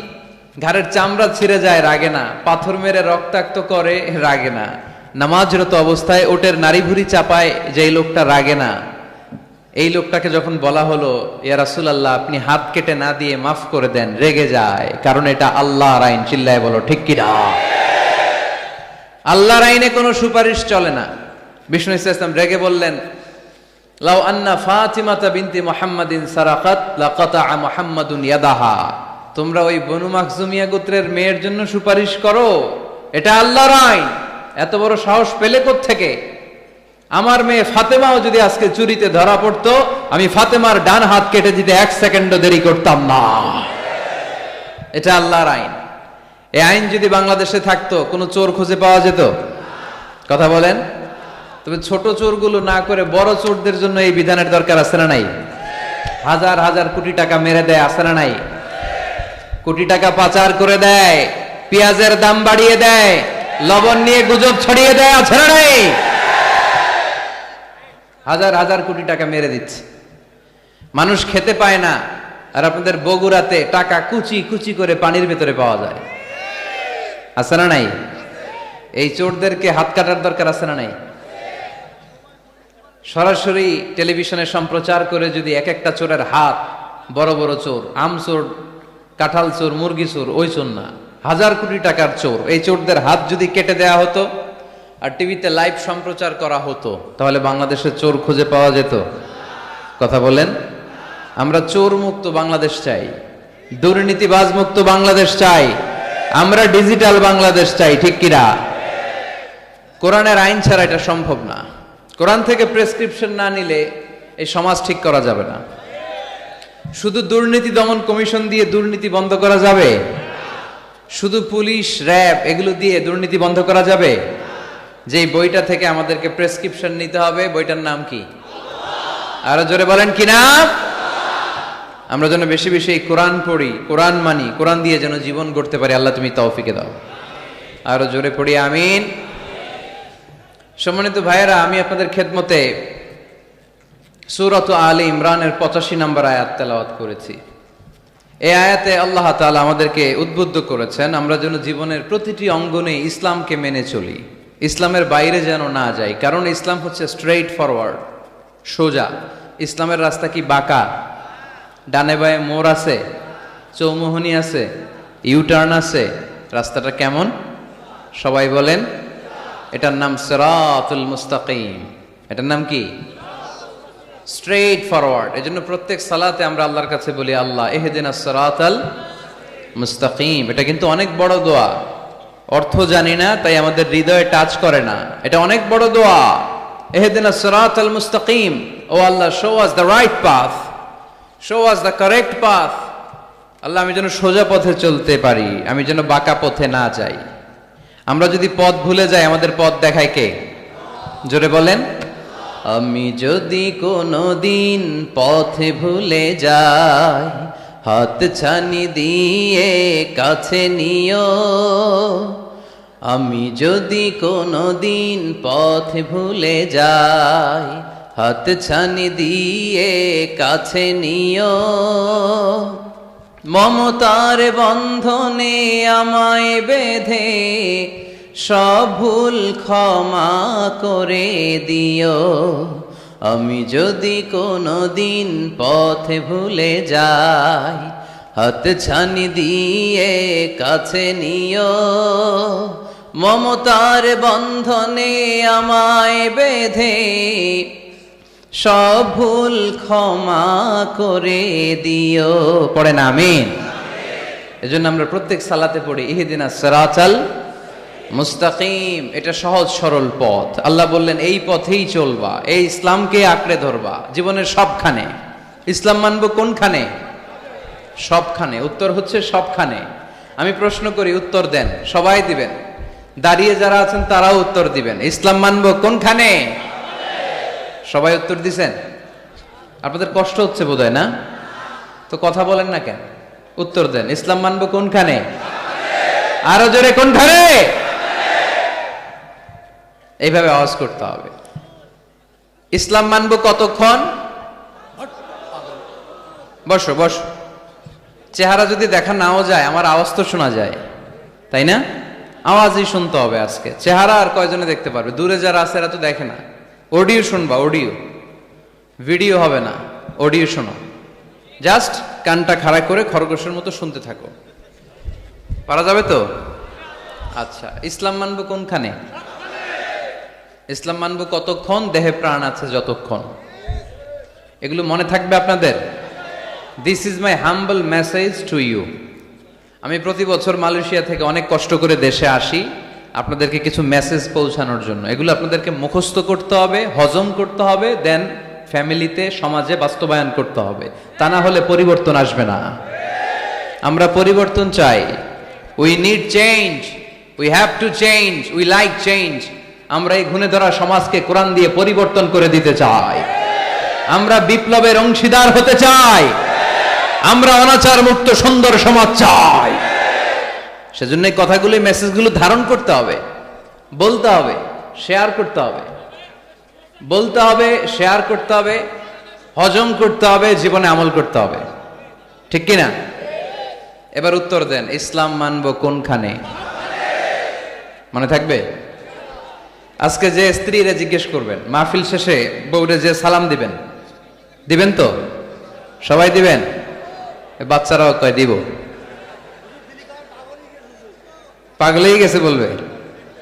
ঘাড়ের চামড়া ছিঁড়ে যায়, রাগে না। পাথর মেরে রক্তাক্ত করে, রাগে না। নামাজরত অবস্থায় ওটের নারী ভুঁড়ি চাপায় যেই লোকটা, রাগে না। এই লোকটাকে যখন বলা হলো, ইয়া রাসূলুল্লাহ, আপনি হাত কেটে না দিয়ে মাফ করে দেন, রেগে যায়। কারণ এটা আল্লাহর আইন। চিল্লায় বলো ঠিক কিনা? আল্লাহর আইনে কোনো সুপারিশ চলে না। বিষ্ণু ঈসা ইসলাম রেগে বললেন, লাউ আন্না ফাতিমাতা বিনতি মুহাম্মাদিন সারাকাত লাকাতা মুহাম্মাদুন ইয়াদাহা। তোমরা ওই বনু মখজুমিয়া গোত্রের মেয়ের জন্য সুপারিশ করো, এটা আল্লাহর আইন। এত বড় সাহস পেলে কোত্থেকে? আমার মেয়ে ফাতেমাও যদি আজকে চুরিতে ধরা পড়তো, আমি ফাতেমার ডান হাত কেটে দিতে 1 সেকেন্ডও দেরি করতাম না। এটা আল্লাহর আইন। এই আইন যদি বাংলাদেশে থাকতো, কোনো চোর খুঁজে পাওয়া যেত? কথা বলেন। তবে ছোট চোরগুলো না করে বড় চোরদের জন্য এই বিধানের দরকার আছে না নাই? হাজার হাজার কোটি টাকা মেরে দেয়, আছে না নাই? কোটি টাকা পাচার করে দেয়, পেঁয়াজের দাম বাড়িয়ে দেয়, লবণ নিয়ে গুজব ছড়িয়ে দেয়, আছে না নাই? হাজার হাজার কোটি টাকা মেরে দিচ্ছে, মানুষ খেতে পায় না। আর আপনাদের বগুড়াতে টাকা কুচি কুচি করে পানির ভেতরে পাওয়া যায়, আছে না নাই? এই চোরদেরকে হাত কাটার দরকার আছে না নাই? সরাসরি টেলিভিশনে সম্প্রচার করে যদি এক একটা চোরের হাত, বড় বড় চোর, আম চোর, কাঁঠাল চোর, মুরগি চোর, ওই চোর না, হাজার কোটি টাকার চোর, এই চোরদের হাত যদি কেটে দেয়া হতো আর টিভিতে লাইভ সম্প্রচার করা হতো, তাহলে বাংলাদেশে চোর খুঁজে পাওয়া যেত? কথা বলেন। আমরা চোর মুক্ত বাংলাদেশ চাই, দুর্নীতিবাজ মুক্ত বাংলাদেশ চাই, আমরা ডিজিটাল বাংলাদেশ চাই, ঠিক কিনা? কোরআনের আইন ছাড়া এটা সম্ভব না। কোরআন থেকে প্রেসক্রিপশন না নিলে এই সমাজ ঠিক করা যাবে না। শুধু দুর্নীতি দমন কমিশন দিয়ে দুর্নীতি বন্ধ করা যাবে? শুধু পুলিশ, র্যাব এগুলো দিয়ে দুর্নীতি বন্ধ করা যাবে? যেই বইটা থেকে আমাদেরকে প্রেসক্রিপশন নিতে হবে, বইটার নাম কি? আরো জোরে বলেন কি নাম? আমরা যেন বেশি বেশি কোরআন পড়ি, কোরআন মানি, কোরআন দিয়ে যেন জীবন গড়তে পারি। আল্লাহ তুমি তৌফিক দাও। আরো জোরে পড়ি আমিন। সম্মানিত ভাইয়েরা, আমি আপনাদের খেদমতে সূরাত আলে ইমরানের 85 নম্বর আয়াত তেলাওয়াত করেছি। এই আয়াতে আল্লাহ তাআলা আমাদেরকে উদ্বুদ্ধ করেছেন আমরা যেন জীবনের প্রতিটি অঙ্গনে ইসলামকে মেনে চলি, ইসলামের বাইরে যেন না যাই। কারণ ইসলাম হচ্ছে স্ট্রেইট ফরওয়ার্ড, সোজা। ইসলামের রাস্তা কি বাঁকা? ডানে বাঁয়ে মোড় আছে, চৌমুহনী আছে, ইউটার্ন আছে। রাস্তাটা কেমন? সবাই বলেন। এটার নাম সিরাতুল মুস্তাকিম। এটার নাম কি? Straight forward. এজন্য প্রত্যেক সালাতে আমরা আল্লাহর কাছে বলি, আল্লাহ ইহদিনাস সিরাতাল মুস্তাকিম। এটা কিন্তু অনেক বড় দোয়া। অর্থ জানি না, তাই আমাদের হৃদয়ে টাচ করে না। এটা অনেক বড় দোয়া। ইহদিনাস সিরাতাল মুস্তাকিম। ও আল্লাহ, show us the right path, show us the correct path. আল্লাহ, আমি যেন সোজা পথে চলতে পারি, আমি যেন বাঁকা পথে না যাই। আমরা যদি পথ ভুলে যাই, আমাদের পথ দেখায় কে? জোরে বলেন। আমি যদি কোনোদিন পথে ভুলে যাই, হাত ছানি দিয়ে কাছে নিও। আমি যদি কোনোদিন পথে ভুলে যাই, হাত ছানি দিয়ে কাছে নিও। মমতার বন্ধনে আমায় বেঁধে সব ভুল ক্ষমা করে দিও। আমি যদি কোনোদিন পথে ভুলে যাই, হাত ছানি দিয়ে কাছে নিও। মমতার বন্ধনে আমায় বেঁধে সব ভুল ক্ষমা করে দিও। পড়েন আমিন। এজন্য আমরা প্রত্যেক সালাতে পড়ি ইহদিনাস সিরাতাল মুস্তাকিম। এটা সহজ সরল পথ। আল্লাহ বললেন এই পথেই চলবা, এই ইসলামকে আঁকড়ে ধরবা জীবনের সবখানে। ইসলাম মানবো কোনখানে? সবখানে। উত্তর হচ্ছে সবখানে। আমি প্রশ্ন করি, উত্তর দেন। সবাই দিবেন। দাঁড়িয়ে যারা আছেন তারাও উত্তর দিবেন। ইসলাম মানবো কোনখানে? সবাই উত্তর দিছেন। আপনাদের কষ্ট হচ্ছে বোধহয়, না? তো কথা বলেন না কেন? উত্তর দেন। ইসলাম মানবো কোনখানে? আরো জোরে, কোনখানে? এইভাবে আওয়াজ করতে হবে। ইসলাম মানবো কতক্ষণ? বসো বসো। চেহারা যদি দেখা নাও যায়, আমার আওয়াজ তো শোনা যায়, তাই না? আওয়াজই শুনতে হবে আজকে। চেহারা আর কয়জনে দেখতে পারবে? দূরে যারা আছে এরা তো দেখে না। অডিও শুনবা, অডিও, ভিডিও হবে না, অডিও শোনো। জাস্ট কানটা খাড়া করে খরগোশের মতো শুনতে থাকো। পারা যাবে তো? আচ্ছা, ইসলাম মানবো কোনখানে? ইসলাম মানবো কতক্ষণ? দেহে প্রাণ আছে যতক্ষণ। এগুলো মনে থাকবে আপনাদের। This is my humble message to you. আমি প্রতি বছর মালয়েশিয়া থেকে অনেক কষ্ট করে দেশে আসি আপনাদেরকে কিছু মেসেজ পৌঁছানোর জন্য। এগুলো আপনাদেরকে মুখস্থ করতে হবে, হজম করতে হবে, দেন ফ্যামিলিতে, সমাজে বাস্তবায়ন করতে হবে। তা না হলে পরিবর্তন আসবে না। আমরা পরিবর্তন চাই। We need change, we have to change, we like change. আমরা এই ঘুণে ধরা সমাজকে কোরআন দিয়ে পরিবর্তন করে দিতে চাই। আমরা বিপ্লবের অংশীদার হতে চাই। আমরা অনাচার মুক্ত সুন্দর সমাজ চাই। সেজন্য এই কথাগুলো, মেসেজগুলো ধারণ করতে হবে, বলতে হবে, শেয়ার করতে হবে। বলতে হবে, শেয়ার করতে হবে, হজম করতে হবে, জীবনে আমল করতে হবে। ঠিক কিনা? এবার উত্তর দেন। ইসলাম মানবো কোনখানে? মনে থাকবে? আজকে যে স্ত্রীরা জিজ্ঞেস করবেন, মাহফিল শেষে বউরে যে সালাম দিবেন, দিবেন তো? সবাই দিবেন? বাচ্চারাও কয় দিব। পাগলেই গেছে বলবে।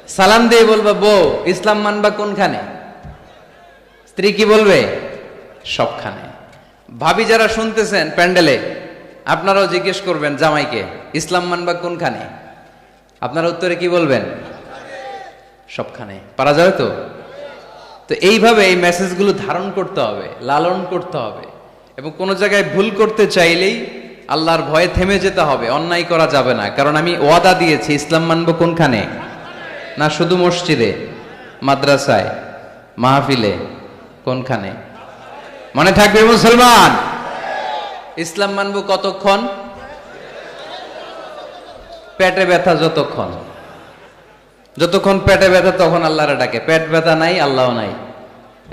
সালাম দিয়ে বলবা, বউ ইসলাম মানবা কোনখানে? স্ত্রী কি বলবে? সবখানে। ভাবি যারা শুনতেছেন প্যান্ডেলে, আপনারাও জিজ্ঞেস করবেন জামাইকে, ইসলাম মানবা কোনখানে? আপনারা উত্তরে কি বলবেন? সবখানে। পারা যাবে তো? তো এইভাবে এই মেসেজগুলো ধারণ করতে হবে, লালন করতে হবে। এবং কোনো জায়গায় ভুল করতে চাইলেই আল্লাহর ভয়ে থেমে যেতে হবে, অন্যায় করা যাবে না। কারণ আমি ওয়াদা দিয়েছি, ইসলাম মানবো কোনখানে? না শুধু মসজিদে, মাদ্রাসায়, মাহফিলে, কোনখানে? মনে থাকবে মুসলমান। ইসলাম মানবো কতক্ষণ? পেটে ব্যথা যতক্ষণ। যতক্ষণ পেটে ব্যথা তখন আল্লাহরে ডাকে, পেট ব্যথা নাই আল্লাহও নাই,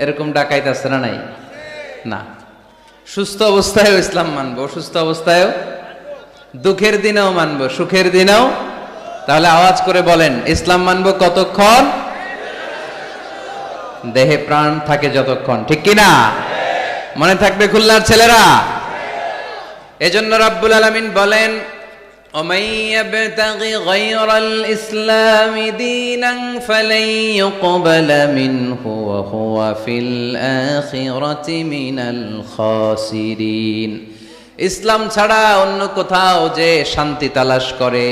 এরকম ডাকাইতেছে না? নাই না। সুস্থ অবস্থায়ও ইসলাম মানবো, অসুস্থ অবস্থায়ও, দুঃখের দিনেও মানবো, সুখের দিনেও। তাহলে আওয়াজ করে বলেন, ইসলাম মানবো কতক্ষণ? দেহে প্রাণ থাকে যতক্ষণ, ঠিক কিনা? মনে থাকবে খুলনার ছেলেরা? এজন্য রাব্বুল আলামিন বলেন, ومن يبتغ غير الإسلام دينا فلن يقبل منه وهو في الآخرة من الخاسرين। ইসলাম ছাড়া অন্য কোথাও যে শান্তি তালাশ করে,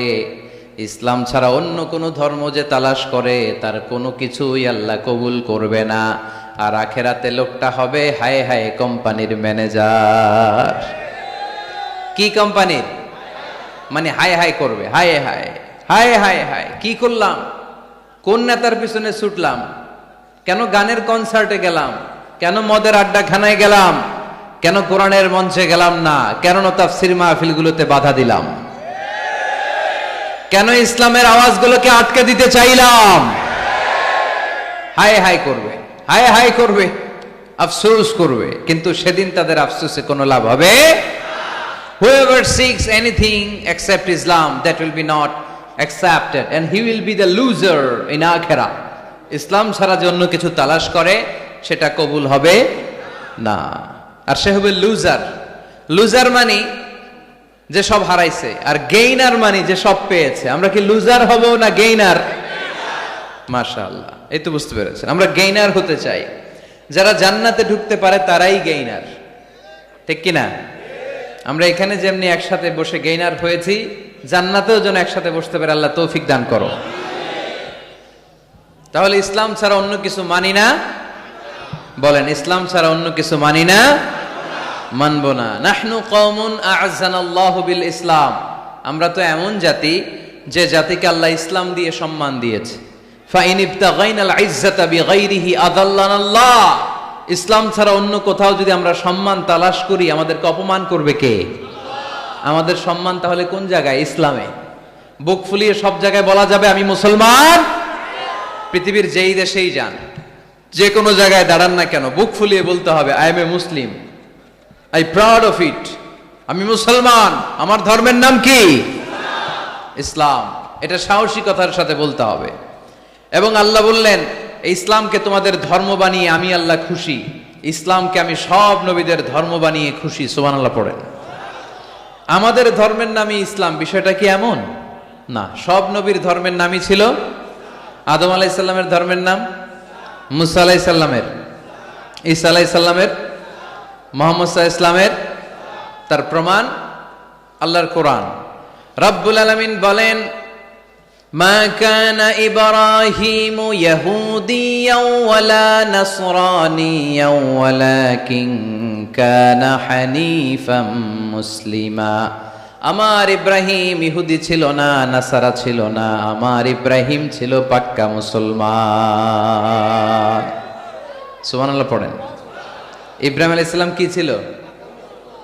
ইসলাম ছাড়া অন্য কোনো ধর্ম যে তালাশ করে, তার কোনো কিছুই আল্লাহ কবুল করবে না। আর আখেরাতে লোকটা হবে হায় হায় কোম্পানির ম্যানেজার। কি কোম্পানির? মানে হায় হায় করবে, হায় হায় হায় হায় হায়, কি করলাম, কোন নেতার পিছনে ছুটলাম, কেন গানের কনসার্টে গেলাম, কেন মদের আড্ডাখানায় গেলাম, কেন কোরআনের মঞ্চে গেলাম না, কেন তাফসীর মাহফিলগুলোতে বাধা দিলাম, কেন ইসলামের আওয়াজগুলোকে আটকে দিতে চাইলাম। হায় হায় করবে, হায় হায় করবে, আফসোস করবে, কিন্তু সেদিন তাদের আফসোসে কোনো লাভ হবে। Whoever seeks anything except Islam, that will be not accepted, and he will be the loser in akhirah. ইসলাম ছাড়া যে অন্য কিছু তালাশ করে সেটা কবুল হবে না, আর সে হবে লুজার। লুজার মানে যে সব হারাইছে, আর গেইনার মানে যে সব পেয়েছে। আমরা কি লুজার হব না গেইনার? মাশাআল্লাহ, এই তো বুঝতে পেরেছেন, আমরা গেইনার হতে চাই। যারা জান্নাতে ঢুকতে পারে তারাই গেইনার, ঠিক কিনা? আমরা এখানে যেমনি একসাথে বসে গেইনার হয়েছি, জান্নাতেও যেন একসাথে বসতে পারে, আল্লাহ তৌফিক দান করো। তাহলে ইসলাম ছাড়া অন্য কিছু মানি না, বলেন ইসলাম ছাড়া অন্য কিছু মানি না, মানবো না। নাহনু কওমুন আ'আজ্জানাল্লাহু বিল ইসলাম, আমরা তো এমন জাতি যে জাতিকে আল্লাহ ইসলাম দিয়ে সম্মান দিয়েছে। ফাইন ইবতাগাইনাল ইজ্জাতা বিগাইরিহি আযাল্লানাল্লাহ, ইসলাম ছাড়া অন্য কোথাও যদি আমরা সম্মান তালাশ করি, আমাদেরকে অপমান করবে কে? আমাদের সম্মান তাহলে কোন জায়গায়? ইসলামে। বুক ফুলিয়ে সব জায়গায় বলা যাবে আমি মুসলমান। পৃথিবীর যেই দেশেই যান, যে কোনো জায়গায় দাঁড়ান না কেন, বুক ফুলিয়ে বলতে হবে I M A Muslim, I proud of it, আমি মুসলমান, আমার ধর্মের নাম কি? ইসলাম। এটা সাহসিকতার সাথে বলতে হবে। এবং আল্লাহ বললেন, ইসলামকে তোমাদের ধর্ম বানিয়ে আমি আল্লাহ খুশি, ইসলামকে আমি সব নবীদের ধর্ম বানিয়ে খুশি। সুবহানাল্লাহ পড়েন। আমাদের ধর্মের নামই ইসলাম, বিষয়টা কি এমন না? সব নবীর ধর্মের নামই ছিল। আদম আলাইহিস সালামের ধর্মের নাম, মুসা আলাইহিস সালামের, ঈসা আলাইহিস সালামের, মুহাম্মদ সাল্লাল্লাহু আলাইহি ওয়াসাল্লামের। তার প্রমাণ আল্লাহর কোরআন। রব্বুল আলামিন বলেন, মা কানা ইব্রাহিমু ইয়াহুদিয়াও ওয়ালা নাসরানিয়াও ওয়ালাকিন কানা হানিফাম মুসলিমা। আমার ইব্রাহিম ইহুদি ছিল না, নাসারা ছিল না, আমার ইব্রাহিম ছিল পাক্কা মুসলমান। সুবহানাল্লাহ পড়েন। ইব্রাহিম আলাইহিস সালাম কি ছিল?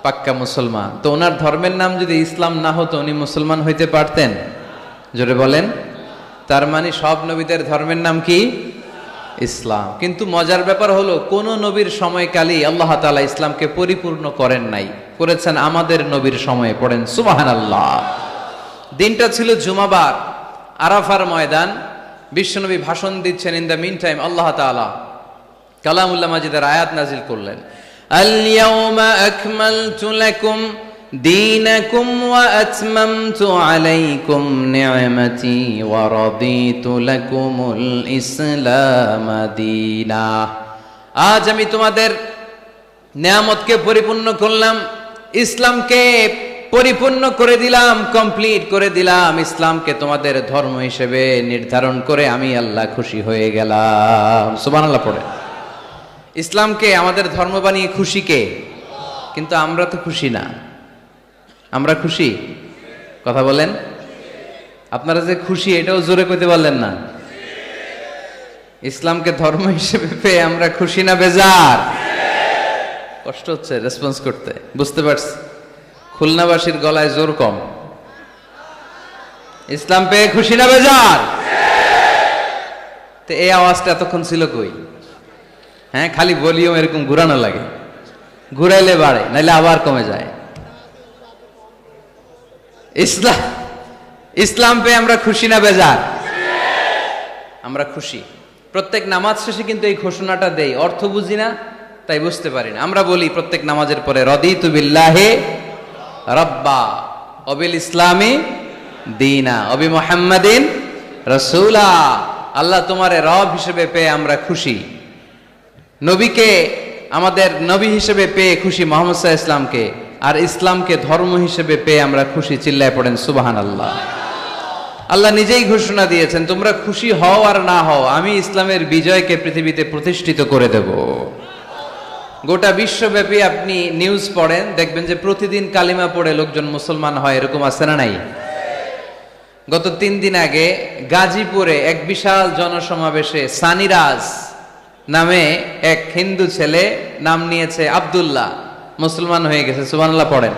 পাক্কা মুসলমান। তো ওনার ধর্মের নাম যদি ইসলাম না হতো, উনি মুসলমান হইতে পারতেন? জোরে বলেন। তার মানে সব নবীদের ধর্মের নাম কি? ইসলাম। কিন্তু মজার ব্যাপার হলো, কোন নবীর সময়কালেই আল্লাহ তাআলা ইসলামকে পরিপূর্ণ করেন নাই, করেছেন আমাদের নবীর সময়ে। পড়েন সুবহানাল্লাহ। দিনটা ছিল জুমাবার, আরাফার ময়দান। বিশ্বনবী ভাষণ দিচ্ছেন। ইন দ্য মিন টাইম আল্লাহ তাআলা কালামুল্লাহ মাজিদের আয়াত নাজিল করলেন, আল ইয়াউমা আকমালতু লাকুম দীনাকুম ওয়া আতমামতু আলাইকুম নি'মাতি ওয়া রাদিতু লাকুমুল ইসলাম দীনা। আজ আমি তোমাদের নিয়ামতকে পরিপূর্ণ করলাম, ইসলামকে পরিপূর্ণ করে দিলাম, কমপ্লিট করে দিলাম। ইসলামকে তোমাদের ধর্ম হিসেবে নির্ধারণ করে আমি আল্লাহ খুশি হয়ে গেলাম। সুবহানাল্লাহ পড়ে। ইসলামকে আমাদের ধর্ম বানিয়ে খুশি কে? কিন্তু আমরা তো খুশি না। আমরা খুশি? কথা বলেন। আপনারা যে খুশি এটাও জোরে কইতে পারলেন না। ইসলামকে ধর্ম হিসেবে পেয়ে আমরা খুশি না বেজার? কষ্ট হচ্ছে রেসপন্স করতে, বুঝতে পারছি। খুলনাবাসীর গলায় জোর কম। ইসলাম পেয়ে খুশি না বেজার? তো এই আওয়াজটা এতক্ষণ ছিল কই? হ্যাঁ, খালি ভলিউম এরকম ঘুরানো লাগে, ঘুরাইলে বাড়ে, নাইলে আবার কমে যায়। ইসলাম পেয়ে আমরা খুশি না বেজার? আমরা খুশি। প্রত্যেক নামাজ শেষে কিন্তু এই ঘোষণাটা দেই, অর্থ বুঝি না তাই বুঝতে পারি না। আমরা বলি প্রত্যেক নামাজের পরে, রদিতু বিল্লাহি রাব্বা ওয়াবিল ইসলামি দীনা ওয়াবি মুহাম্মাদিন রাসূলা। আল্লাহ তোমারে রব হিসেবে পেয়ে আমরা খুশি, নবীকে আমাদের নবী হিসেবে পেয়ে খুশি মুহাম্মদ সাল্লাল্লাহু আলাইহি ইসলামকে, আর ইসলামকে ধর্ম হিসেবে পেয়ে আমরা খুশি। চিল্লায় পড়েন সুবহানাল্লাহ। আল্লাহ নিজেই ঘোষণা দিয়েছেন, তোমরা খুশি হও আর না হও, আমি ইসলামের বিজয়কে পৃথিবীতে প্রতিষ্ঠিত করে দেব। গোটা বিশ্বব্যাপী আপনি নিউজ পড়েন, দেখবেন যে প্রতিদিন কালিমা পড়ে লোকজন মুসলমান হয়, এরকম আছে না নাই? গত 3 দিন আগে গাজীপুরে এক বিশাল জনসমাবেশে সানিরাজ নামে এক হিন্দু ছেলে নাম নিয়েছে আব্দুল্লাহ, মুসলমান হয়ে গেছে। সুবহানাল্লাহ পড়েন।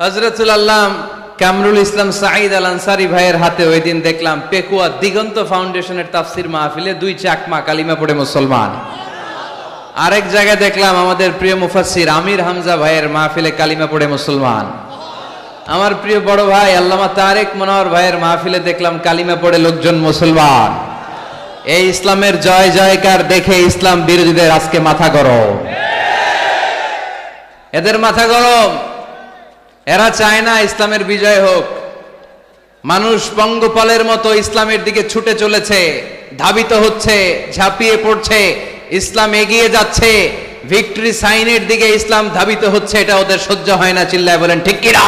হযরতুল আল্লাম কামরুল ইসলাম সাঈদ আল আনসারী ভাইয়ের হাতে ওই দিন দেখলাম পেকুয়া দিগন্ত ফাউন্ডেশনের তাফসির মাহফিলে 2 চাকমা কালিমা পড়ে মুসলমান। আরেক জায়গায় দেখলাম আমাদের প্রিয় মুফাসসির আমির হামজা ভাইয়ের মাহফিলে কালিমা পড়ে মুসলমান। আমার প্রিয় বড় ভাই আল্লামা তারেক মনোয়ার ভাইয়ের মাহফিলে দেখলাম কালিমা পড়ে লোকজন মুসলমান। এই ইসলামের জয় জয়কার দেখে ইসলাম বিরোধীদের আজকে মাথা গরম, এদের মাথা গরম। এরা চায় না ইসলামের বিজয় হোক। মানুষ পঙ্গপালের মতো ইসলামের দিকে ছুটে চলেছে, ধাবিত হচ্ছে, ঝাঁপিয়ে পড়ছে, ইসলাম এগিয়ে যাচ্ছে, ভিক্টরি সাইনের দিকে ইসলাম ধাবিত হচ্ছে, এটা ওদের সহ্য হয় না। চিল্লায় বলেন ঠিক কি না?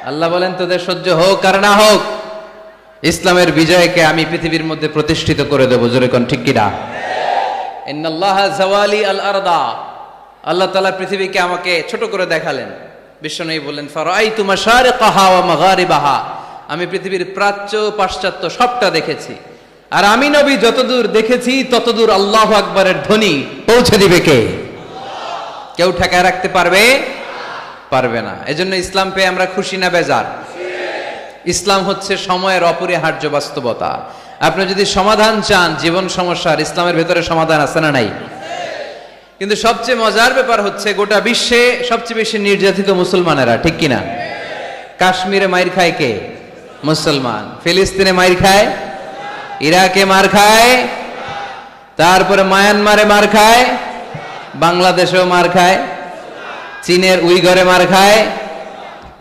আল্লাহ বলেন তোদের সহ্য হোক আর না হোক, ইসলামের বিজয়কে আমি পৃথিবীর মধ্যে প্রতিষ্ঠিত করে দেবো। জোরে কোন ঠিক কি না? ইন্নাল্লাহা জাওয়ালি আল আরদা, আল্লাহ তাআলা পৃথিবীকে আমাকে ছোট করে দেখালেন। বিশ্বনবী বলেন ফারাআইতু মাশারিকাহা ওয়া মাগারিবাহা, আমি পৃথিবীর প্রাচ্য পাশ্চাত্য সবটা দেখেছি। আর আমি নবী যতদূর দেখেছি ততদূর আল্লাহু আকবারের ধ্বনি পৌঁছে দিবে কে? কেউ ঠেকায় রাখতে পারবে? পারবে না। এজন্য ইসলাম পেয়ে আমরা খুশি না বেজার? ইসলাম হচ্ছে সময়ের অপরিহার্য বাস্তবতা। আপনি যদি সমাধান চান জীবন সমস্যার, ইসলামের ভেতরে সমাধান আছে না নাই? কিন্তু সবচেয়ে মজার ব্যাপার হচ্ছে গোটা বিশ্বে সবচেয়ে বেশি নির্যাতিত মুসলমানেরা, ঠিক কিনা? কাশ্মীরে মাইর খায় কে? মুসলমান। ফিলিস্তিনে মাইর খায়, ইরাকে মার খায়, তারপরে মায়ানমারে মার খায়, বাংলাদেশেও মার খায়, চীনের উইঘরে মার খায়,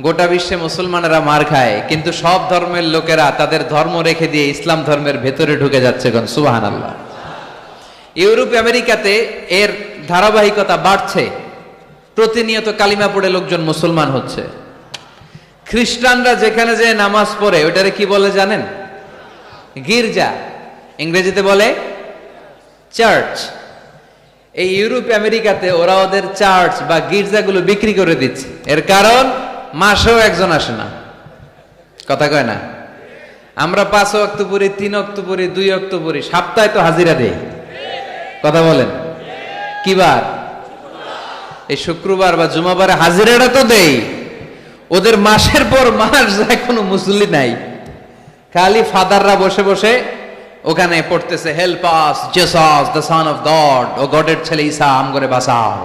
গোটা বিশ্বে মুসলমানেরা মার খায়। কিন্তু সব ধর্মের লোকেরা তাদের ধর্ম রেখে দিয়ে ইসলাম ধর্মের ভেতরে ঢুকে যাচ্ছে। সুবহানাল্লাহ। ইউরোপ আমেরিকাতে এর ধারাবাহিকতা বাড়ছে, প্রতিনিয়ত কালিমা পড়ে লোকজন মুসলমান হচ্ছে। খ্রিস্টানরা যেখানে যে নামাজ পড়ে ওটারে কি বলে জানেন? গির্জা, ইংরেজিতে বলে চার্চ। এই ইউরোপ আমেরিকাতে ওরা ওদের চার্চ বা গির্জাগুলো বিক্রি করে দিচ্ছে। এর কারণ মাসেও একজন আসে না, কথা কয় না। আমরা 5 ওয়াক্ত পড়ি, 3 ওয়াক্ত পড়ি, 2 ওয়াক্ত পড়ি, সপ্তাহে তো হাজিরা দেই, কথা বলেন। কি বার? এই শুক্রবার বা জুমাবারে হাজিরাটা তো দেই। ওদের মাসের পর মাস যায়, কোনো মুসল্লি নাই, খালি ফাদাররা বসে বসে ওখানে পড়তেছে help us Jesus the son of God, ও গডের ছেলে ঈসা আমগরে বাঁচাও,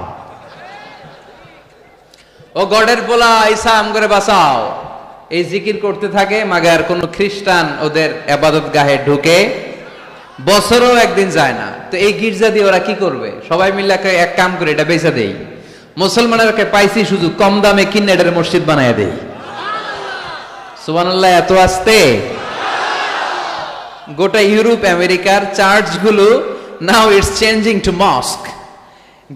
ও গডের পোলা ঈসা আমগরে বাঁচাও। এই জিকির করতে থাকে। মাগার কোন খ্রিস্টান ওদের ইবাদত গাহে ঢুকে বছরও একদিন যায় না। তো এই গির্জা দিয়ে ওরা কি করবে? সবাই মিলে এক কাম করে এটা বেচা দেই। মুসলমানেরকে পাইছি শুধু কম দামে কিনে এটার মসজিদ বানায় দেই। সুবহানাল্লাহ। এত আসতে গোটা ইউরোপ আমেরিকার চার্চগুলো now it's changing to mosque.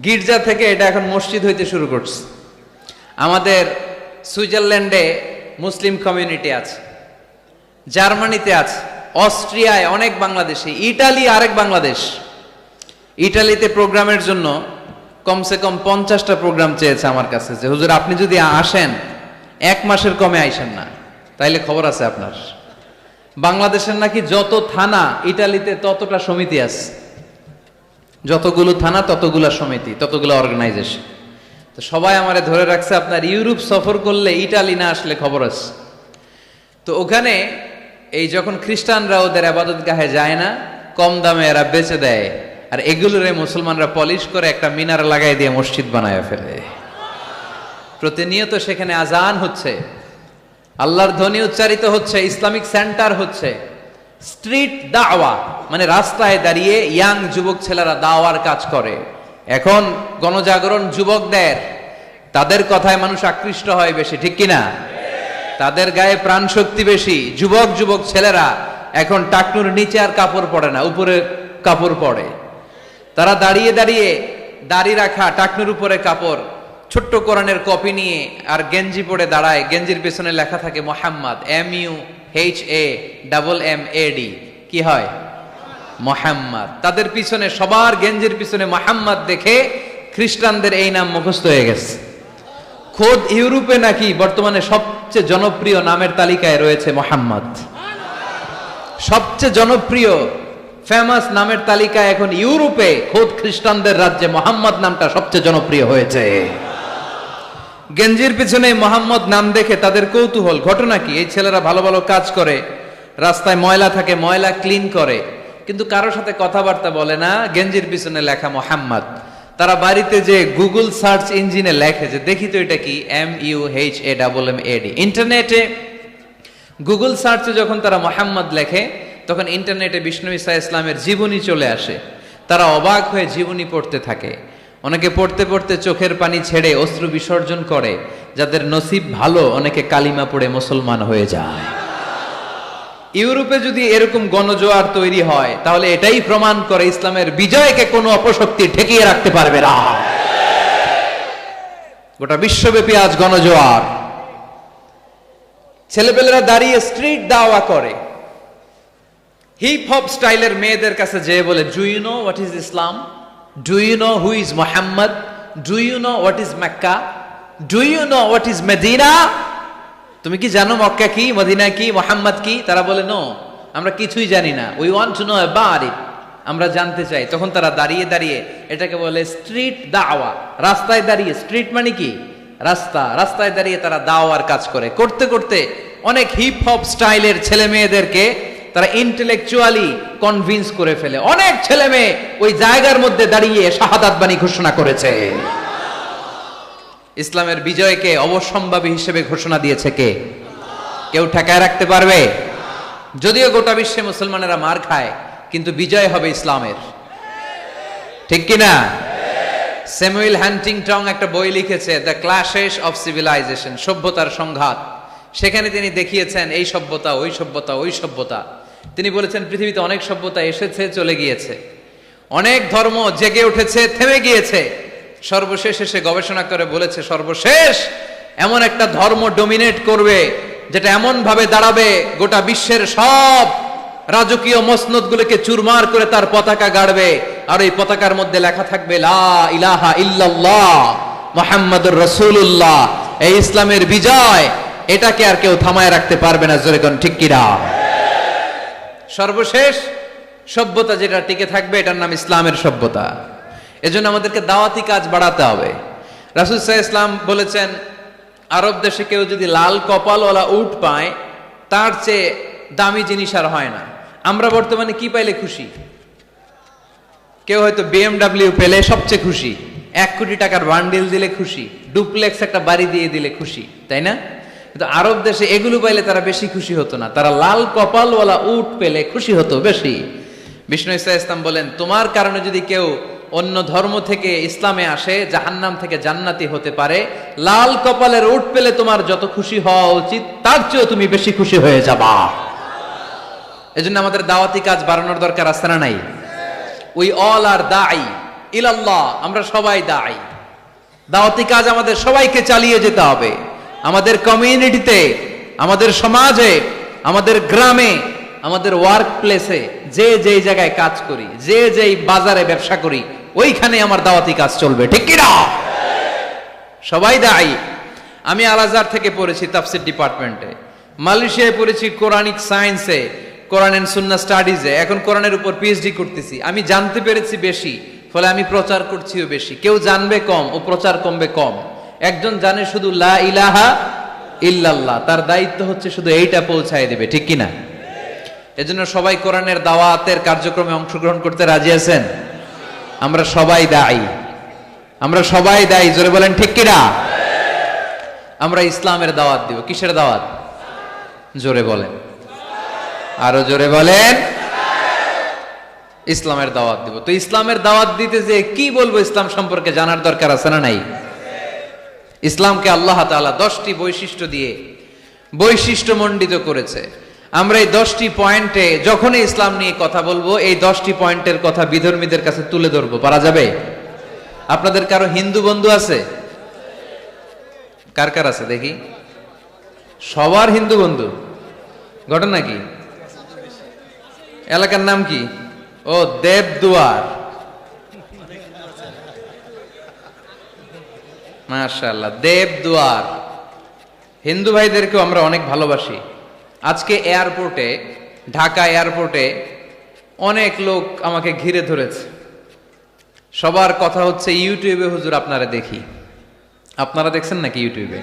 গির্জা থেকে এটা এখন মসজিদ হইতে শুরু করছে। আমাদের সুইজারল্যান্ডে মুসলিম কমিউনিটি আছে, জার্মানিতে আছে, অস্ট্রিয়ায় অনেক বাংলাদেশি, ইটালি আরেক বাংলাদেশ। ইটালিতে প্রোগ্রামের জন্য কমসে কম 50টা প্রোগ্রাম চেয়েছে আমার কাছে, যে হুজুর আপনি যদি আসেন 1 মাসের কমে আইসেন না, তাইলে খবর আছে আপনার। বাংলাদেশের নাকি যত থানা ইটালিতে ততটা সমিতি আছে, যতগুলো থানা ততগুলা সমিতি, ততগুলো অর্গানাইজেশন। তো সবাই আমারে ধরে রাখছে আপনার ইউরোপ সফর করলে ইটালি না আসলে খবর আছে। তো ওখানে এই যখন খ্রিস্টানরা ওদের আবাদতগাহে যায় না, কম দামে এরা বেচে দেয়, আর এগুলোরে মুসলমানরা পলিশ করে একটা মিনার লাগাই দিয়ে মসজিদ বানায় ফেলে। প্রতিনিয়ত সেখানে আজান হচ্ছে, আল্লাহর ধ্বনি উচ্চারিত হচ্ছে, ইসলামিক সেন্টার হচ্ছে, স্ট্রিট দাওয়া মানে রাস্তায় দাঁড়িয়ে ইয়াং যুবক ছেলেরা দাওয়ার কাজ করে। এখন গণজাগরণ যুবকদের, তাদের কথায় মানুষ আকৃষ্ট হয় বেশি, ঠিক কিনা? তাদের গায়ে প্রাণ শক্তি বেশি। যুবক যুবক ছেলেরা এখন টাকনুর নিচে আর কাপড় পরে না, উপরে কাপড় পরে। তারা দাঁড়িয়ে দাঁড়িয়ে দাড়ি রাখা, টাকনুর উপরে কাপড়, ছোট্ট কোরআনের কপি নিয়ে আর গেঞ্জি পরে দাঁড়ায়। গেঞ্জির পেছনে লেখা থাকে মোহাম্মদ, MUHAMMAD, কি হয়? মোহাম্মদ। তাদের পিছনে, সবার গেঞ্জির পিছনে মোহাম্মদ দেখে খ্রিস্টানদের এই নাম মুখস্থ হয়ে গেছে। খোদ ইউরোপে নাকি বর্তমানে সবচেয়ে জনপ্রিয় নামের তালিকায় রয়েছে মোহাম্মদ। সবচেয়ে জনপ্রিয় ফেমাস নামের তালিকায় এখন ইউরোপে খোদ খ্রিস্টানদের রাজ্যে মোহাম্মদ নামটা সবচেয়ে জনপ্রিয় হয়েছে। গেঞ্জির পিছনে মোহাম্মদ নাম দেখে তাদের কৌতূহল। ঘটনা কি? এই ছেলেরা ভালো ভালো কাজ করে, রাস্তায় ময়লা থাকে, ময়লা ক্লিন করে, কিন্তু কারোর সাথে কথাবার্তা বলে না। গেঞ্জির পিছনে লেখা মোহাম্মদ। তারা বাড়িতে যে গুগল সার্চ ইঞ্জিনে লেখে যে দেখি তো এটা কি, MUHAMMAD। ইন্টারনেটে গুগল সার্চে যখন তারা মোহাম্মদ লেখে, তখন ইন্টারনেটে বিষ্ণু ঈসা ইসলামের জীবনী চলে আসে। তারা অবাক হয়ে জীবনী পড়তে থাকে। অনেকে পড়তে পড়তে চোখের পানি ছেড়ে অশ্রু বিসর্জন করে। যাদের নসিব ভালো, অনেকে কালিমা পড়ে মুসলমান হয়ে যায়। ইউরোপে যদি এরকম গণজোয়ার তৈরি হয়, তাহলে এটাই প্রমাণ করে ইসলামের বিজয়কে কোনো অপশক্তি ঠেকিয়ে রাখতে পারবে না। গোটা বিশ্বব্যাপী আজ গণজোয়ার। ছেলেপেলেরা দাঁড়িয়ে স্ট্রিট দাওয়া করে। হিপ হপ স্টাইলের মেয়েদের কাছে যেয়ে বলে, do you know what is Islam? Do you know who is Muhammad? Do you know what is Mecca? Do you know what is Medina? তুমি কি জানো মক্কা কি, মদিনা কি, মোহাম্মদ কি? তারা বলে, নো, আমরা কিছুই জানি না। We want to know about it, আমরা জানতে চাই। তখন তারা দাঁড়িয়ে দাঁড়িয়ে, এটাকে বলে স্ট্রিট দাওয়া। রাস্তায় দাঁড়িয়ে, স্ট্রিট মানে কি? রাস্তা। রাস্তায় দাঁড়িয়ে তারা দাওয়ার কাজ করে। করতে করতে অনেক হিপ হপ স্টাইলের ছেলে মেয়েদেরকে তারা ইন্টেলেকচুয়ালি কনভিন্স করে ফেলে। অনেক ছেলে মেয়ে ওই জায়গার মধ্যে দাঁড়িয়ে শাহাদাত বাণী ঘোষণা করেছে। ইসলামের বিজয়কে অবশ্যম্ভাবী হিসেবে ঘোষণা দিয়েছে কে? কেউ ঠেকায় রাখতে পারবে? যদিও গোটা বিশ্বে মুসলমানেরা মার খায়, কিন্তু বিজয় হবে ইসলামের, ঠিক কিনা? স্যামুয়েল হান্টিংটন একটা বই লিখেছে, দ্য ক্ল্যাশেস অফ সিভিলাইজেশন, সভ্যতার সংঘাত। সেখানে তিনি দেখিয়েছেন এই সভ্যতা, ওই সভ্যতা, ওই সভ্যতা। তিনি বলেছেন পৃথিবীতে অনেক সভ্যতা এসেছে, চলে গিয়েছে, অনেক ধর্ম জেগে উঠেছে, থেমে গিয়েছে। সর্বশেষ এসে গবেষণা করে বলেছে, সর্বশেষ এমন একটা ধর্ম ডমিনেট করবে, যেটা এমন ভাবে দাঁড়াবে গোটা বিশ্বের সব রাজকীয় মসনদগুলোকে চুরমার করে তার পতাকা গাড়বে। আর এই পতাকার মধ্যে লেখা থাকবে, লা ইলাহা ইল্লাল্লাহ মুহাম্মাদুর রাসূলুল্লাহ। এই ইসলামের বিজয়, এটাকে আর কেউ থামায় রাখতে পারবে না। জোরে কোন ঠিক কিনা? সর্বশেষ সভ্যতা যেটা টিকে থাকবে, এটার নাম ইসলামের সভ্যতা। এজন্য আমাদেরকে দাওয়াতি কাজ বাড়াতে হবে। রাসূল সাল্লাল্লাহু আলাইহি ওয়াসাল্লাম বলেছেন, আরব দেশে কেউ যদি লাল কপালওয়ালা উট পায়, তার চেয়ে দামি জিনিস আর হয় না। আমরা বর্তমানে কি পাইলে খুশি? কেউ হয়তো BMW পেলে সবচেয়ে খুশি, 1 কোটি টাকার বান্ডিল দিলে খুশি, ডুপ্লেক্স একটা বাড়ি দিয়ে দিলে খুশি, তাই না? কিন্তু আরব দেশে এগুলো পাইলে তারা বেশি খুশি হতো না, তারা লাল কপালওয়ালা উট পেলে খুশি হতো বেশি। বিষ্ণু ঈসা ইসলাম বলেন, তোমার কারণে যদি কেউ অন্য ধর্ম থেকে ইসলামে আসে, জাহান্নাম থেকে জান্নাতি হতে পারে। লাল কপালের উট পেলে তোমার যত খুশি হওয়া উচিত, তার চেয়েও তুমি বেশি খুশি হয়ে যাবা। এজন্য আমাদের দাওয়াতি কাজ বাড়ানোর দরকার আছে না নাই? উই অল আর দাঈ ইলাল্লাহ, আমরা সবাই দাঈ। দাওয়াতি কাজ আমাদের সবাইকে চালিয়ে যেতে হবে। আমাদের কমিউনিটিতে, আমাদের সমাজে, আমাদের গ্রামে, আমাদের ওয়ার্ক প্লেসে, যে যেই জায়গায় কাজ করি, যে যেই বাজারে ব্যবসা করি, ওইখানে আমার দাওয়াতি কাজ চলবে, ঠিক কি না? সবাই দায়ী। আমি আল আজহার থেকে পড়েছি তাফসীর ডিপার্টমেন্টে, মালয়েশিয়ায় পড়েছি কোরআনিক সায়েন্সে, কোরআন এন্ড সুন্নাহ স্টাডিজে, এখন কোরআনের উপর পিএইচডি করতেছি। আমি জানতে পেরেছি বেশি, ফলে আমি প্রচার করছিও বেশি। কেউ জানবে কম, ও প্রচার কমবে কম। একজন জানে শুধু লা ইলাহা ইল্লাল্লাহ, তার দায়িত্ব হচ্ছে শুধু এইটা পৌঁছায় দিবে, ঠিক কি না? এজন্য সবাই কোরআনের দাওয়াতের কার্যক্রমে অংশগ্রহণ করতে রাজি আছেন? আমরা সবাই দায়ী, আমরা সবাই দায়ী, জোরে বলেন ঠিক কিনা? আমরা ইসলামের দাওয়াত দিব। কিসের দাওয়াত? জোরে বলেন, আরো জোরে বলেন। ইসলামের দাওয়াত দিব। তো ইসলামের দাওয়াত দিতে যে কি বলবো ইসলাম সম্পর্কে জানার দরকার আছে না নাই? ইসলামকে আল্লাহ তাআলা 10টি বৈশিষ্ট্য দিয়ে বৈশিষ্ট্যমণ্ডিত করেছে। আমরা এই 10টি পয়েন্টে যখনই ইসলাম নিয়ে কথা বলবো, এই 10টি পয়েন্টের কথা বিধর্মীদের কাছে তুলে ধরবো। পারা যাবে? আপনাদের কারো হিন্দু বন্ধু আছে? কার কার আছে দেখি? সবার হিন্দু বন্ধু। ঘটনা কি? এলাকার নাম কি? ও, দেবদুয়ার। মাশাআল্লাহ, দেবদুয়ার। হিন্দু ভাইদেরকেও আমরা অনেক ভালোবাসি। আজকে এয়ারপোর্টে, ঢাকা এয়ারপোর্টে অনেক লোক আমাকে ঘিরে ধরেছে। সবার কথা হচ্ছে ইউটিউবে হুজুর আপনারা দেখি। আপনারা দেখছেন নাকি ইউটিউবে?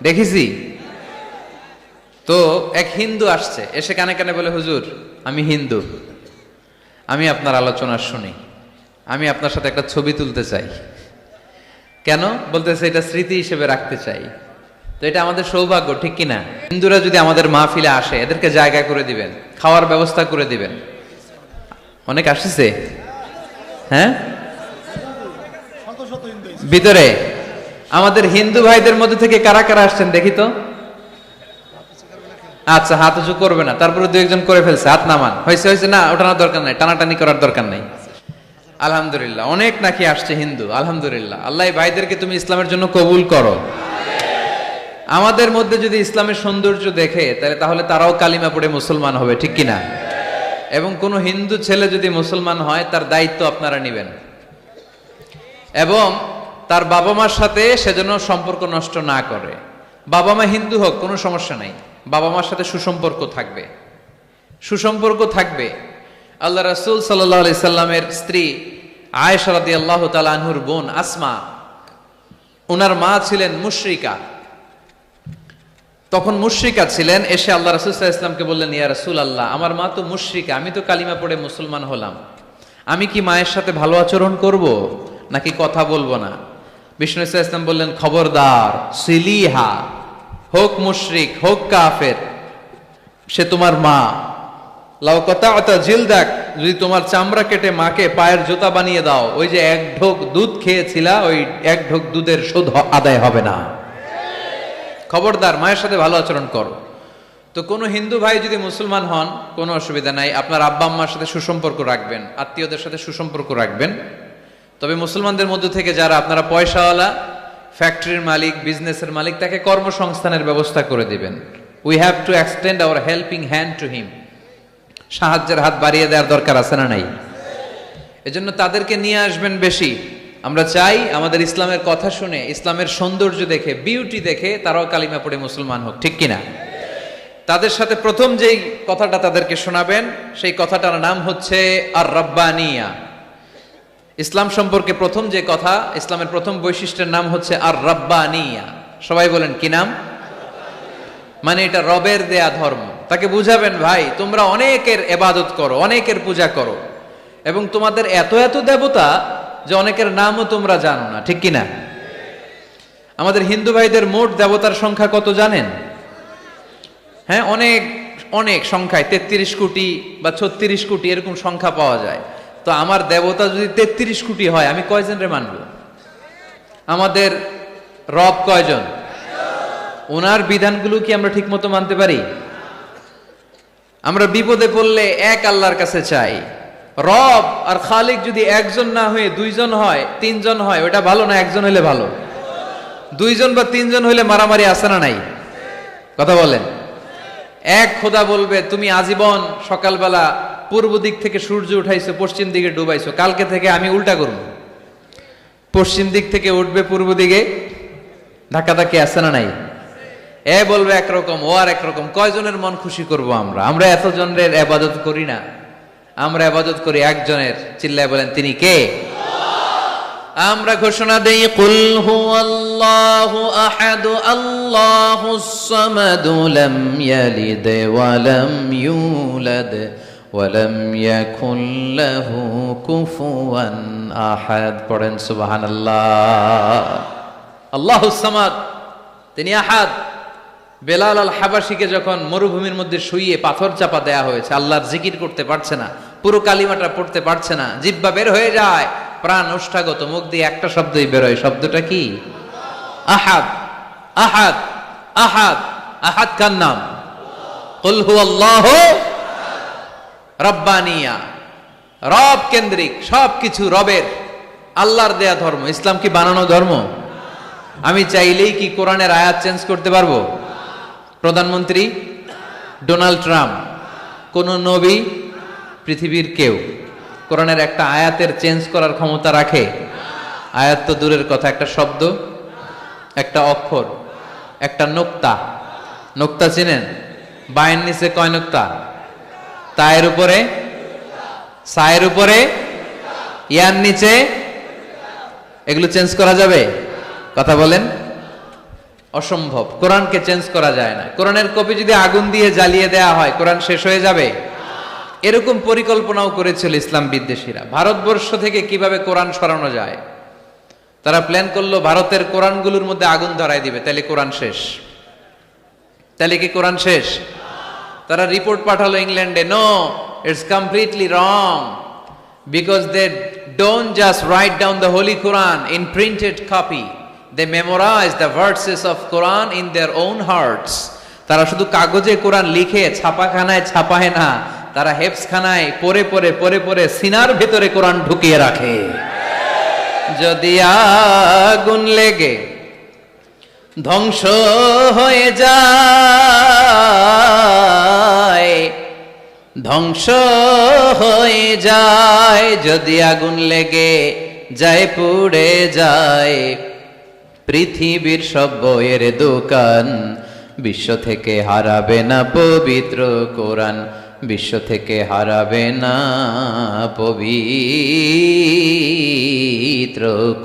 দেখেছি তো। এক হিন্দু আসছে, এসে কানে কানে বলে, হুজুর আমি হিন্দু, আমি আপনার আলোচনা শুনি, আমি আপনার সাথে একটা ছবি তুলতে চাই। কেন? বলতেছে এটা স্মৃতি হিসেবে রাখতে চাই। তো এটা আমাদের সৌভাগ্য, ঠিক কিনা? হিন্দুরা যদি আমাদের মাহফিলে আসে, এদেরকে জায়গা করে দিবেন, খাওয়ার ব্যবস্থা করে দিবেন। অনেক আসছে, হ্যাঁ, ভিতরে। আমাদের হিন্দু ভাইদের মধ্যে থেকে কারা কারা আসছেন দেখি তো। আচ্ছা, হাত উঁচু করবে না, তারপরে দু একজন করে ফেলছে, হাত নামান। হয়েছে হয়েছে, না ওঠানোর দরকার নাই, টানাটানি করার দরকার নাই। আলহামদুলিল্লাহ, অনেক নাকি আসছে হিন্দু। আলহামদুলিল্লাহ, আল্লাহ এই ভাইদেরকে তুমি ইসলামের জন্য কবুল করো। আমাদের মধ্যে যদি ইসলামের সৌন্দর্য দেখে, তাহলে তারাও কালিমা পড়ে মুসলমান হবে, ঠিক কিনা? এবং কোন হিন্দু ছেলে যদি মুসলমান হয়, তার দায়িত্ব আপনারা নেবেন, এবং তার বাবা মার সাথে সেজন্য সম্পর্ক নষ্ট না করে। বাবা মা হিন্দু হোক, কোনো সমস্যা নাই, বাবা মার সাথে সুসম্পর্ক থাকবে, সুসম্পর্ক থাকবে। আল্লাহ রাসূল সাল্লাল্লাহু আলাইহি সাল্লামের স্ত্রী আয়েশা রাদিয়াল্লাহু তাআলা আনহুর বোন আসমা, ওনার মা ছিলেন মুশরিকা। তখন মুশরিকা ছিলেন। এসে আল্লাহ রাসূল সাল্লাল্লাহু আলাইহি ওয়াসাল্লামকে বললেন, ইয়া রাসূলুল্লাহ, আমার মা তো মুশরিকা, আমি তো কালিমা পড়ে মুসলমান হলাম, আমি কি মায়ের সাথে ভালো আচরণ করব নাকি কথা বলবো না? বিষ্ণু সাল্লাল্লাহু আলাইহি ওয়াসাল্লাম বললেন, খবরদার, সিলিহা, হোক মুশরিক হোক কাফের, সে তোমার মা। লাউ কাতা'তা জিলদাক, যদি তোমার চামড়া কেটে মাকে পায়ের জুতা বানিয়ে দাও, ওই যে এক ঢোক দুধ খেয়েছিলা, ওই এক ঢোক দুধের শোধ আদায় হবে না। খবরদার, মায়ের সাথে ভালো আচরণ করো। তো কোনো হিন্দু ভাই যদি মুসলমান হন, কোনো অসুবিধা নাই, আপনার আব্বা আম্মার সাথে সুসম্পর্ক রাখবেন, আত্মীয়দের সাথে সুসম্পর্ক রাখবেন। তবে মুসলমানদের মধ্যে থেকে যারা আপনারা পয়সাওয়ালা, ফ্যাক্টরির মালিক, বিজনেসের মালিক, তাকে কর্মসংস্থানের ব্যবস্থা করে দিবেন। We have to extend hour helping hand to him. সাহায্যের হাত বাড়িয়ে দেওয়ার দরকার আছে না নাই? এজন্য তাদেরকে নিয়ে আসবেন বেশি। আমরা চাই আমাদের ইসলামের কথা শুনে, ইসলামের সৌন্দর্য দেখে, বিউটি দেখে তারাও কালিমা পড়ে মুসলমান হোক, ঠিক কিনা? তাদের সাথে প্রথম যেই কথাটা তাদেরকে শোনাবেন, সেই কথাটার নাম হচ্ছে আর রাব্বানিয়া। ইসলাম সম্পর্কে প্রথম যে কথা, ইসলামের প্রথম বৈশিষ্ট্যের নাম হচ্ছে আর রাব্বানিয়া। সবাই বলেন কি নাম? মানে এটা রবের দেয়া ধর্ম। তাকে বুঝাবেন, ভাই তোমরা অনেকের ইবাদত করো, অনেকের পূজা করো, এবং তোমাদের এত এত দেবতা যে অনেকের নামও তোমরা জানো না, ঠিক কিনা? আমাদের হিন্দু ভাইদের মোট দেবতার সংখ্যা কত জানেন? হ্যাঁ, অনেক অনেক সংখ্যায়, 33 কোটি বা 36 কোটি এরকম সংখ্যা পাওয়া যায়। তো আমার দেবতা যদি 33 কোটি হয়, আমি কয়জন রে মানব? আমাদের রব কয়জন? ওনার বিধানগুলো কি আমরা ঠিক মতো মানতে পারি? আমরা বিপদে পড়লে এক আল্লাহর কাছে চাই। রব আর খালিক যদি একজন না হয়ে দুইজন হয়, তিনজন হয়, ওটা ভালো না একজন হইলে ভালো? দুইজন বা তিনজন হইলে মারামারি আছে না নাই? কথা বলেন। এক খোদা বলবে, তুমি আজীবন সকালবেলা পূর্ব দিক থেকে সূর্য উঠাইছো, পশ্চিম দিকে ডুবাইছো, কালকে থেকে আমি উল্টা করব, পশ্চিম দিক থেকে উঠবে পূর্ব দিকে, ধাক্কাধাক্কি আছে না নাই? এ বলবে একরকম, ও আর একরকম। কয়জনের মন খুশি করব আমরা? আমরা এতজনের ইবাদত করি না, আমরা ইবাদত করি একজনের। চিল্লায় বলেন, তিনি কে? আমরা ঘোষণা দেই কুল হুয়াল্লাহু আহাদ আল্লাহুস সামাদ লাম ইয়ালিদ ওয়া লাম ইউলাদ ওয়া লাম ইয়াকুল লাহু কুফুয়ান আহাদ। পড়েন সুবহানাল্লাহ। আল্লাহুস সামাদ, তিনি আহাদ। বেলাল আল হাবাসীকে যখন মরুভূমির মধ্যে শুইয়ে পাথর চাপা দেয়া হয়েছে, আল্লাহর জিকির করতে পারছে না, পুরো কালিমাটা পড়তে পারছে না, জিহ্বা বের হয়ে যায়, প্রাণ ওষ্ঠাগত, মুখ দিয়ে একটা শব্দই বের হয়। শব্দটা কি? আহাদ। আহাদ আহাদ আহাদ কার নাম? কুল হুয়াল্লাহু রাব্বানিয়া, রব কেন্দ্রিক, সবকিছু রবের, আল্লাহর দেয়া ধর্ম। ইসলাম কি বানানো ধর্ম? আমি চাইলেই কি কোরআনের আয়াত চেঞ্জ করতে পারবো? প্রধানমন্ত্রী ডোনাল্ড ট্রাম্প, কোন নবী, পৃথিবীর কেউ কোরআনের একটা আয়াতের চেঞ্জ করার ক্ষমতা রাখে? আয়াত তো দূরের কথা, একটা শব্দ, একটা অক্ষর, একটা নোক্তা। নোক্তা চিনেন? বায়ের নিচে কয় নোক্তা? তায়ের উপরে, সায়ের উপরে, ইয়ার নিচে। এগুলো চেঞ্জ করা যাবে? কথা বলেন। অসম্ভব। কোরআনকে চেঞ্জ করা যায় না। কোরআনের কপি যদি আগুন দিয়ে জ্বালিয়ে দেয়া হয়, কোরআন শেষ হয়ে যাবে? এরকম পরিকল্পনাও করেছিল ইসলাম বিদ্বেষীরা, ভারতবর্ষ থেকে কিভাবে কোরআন সরানো যায়। তারা প্ল্যান করলো ভারতের কোরআনগুলোর মধ্যে আগুন ধরায় দিবে, তাহলে কোরআন শেষ। তাহলে কি কোরআন শেষ? তারা রিপোর্ট পাঠালো ইংল্যান্ডে, no, it's completely wrong, because they don't just write down the holy Quran in printed copy, they memorize the verses of Quran in their own hearts. তারা শুধু কাগজে কোরআন লিখে ছাপাখানায় ছাপায় না, তারা হেফজখানায় পড়ে পড়ে পড়ে পড়ে সিনার ভিতরে কোরআন ঢুকিয়ে রাখে। যদি আগুন লেগে ধ্বংস হয়ে যায়, ধ্বংস হয়ে যায়, যদি আগুন লেগে যায়, পুড়ে যায় পৃথিবীর সব বইয়ের দোকান, বিশ্ব থেকে হারাবে না পবিত্র কোরআন, বিশ্ব থেকে হারাবে না পবিত্র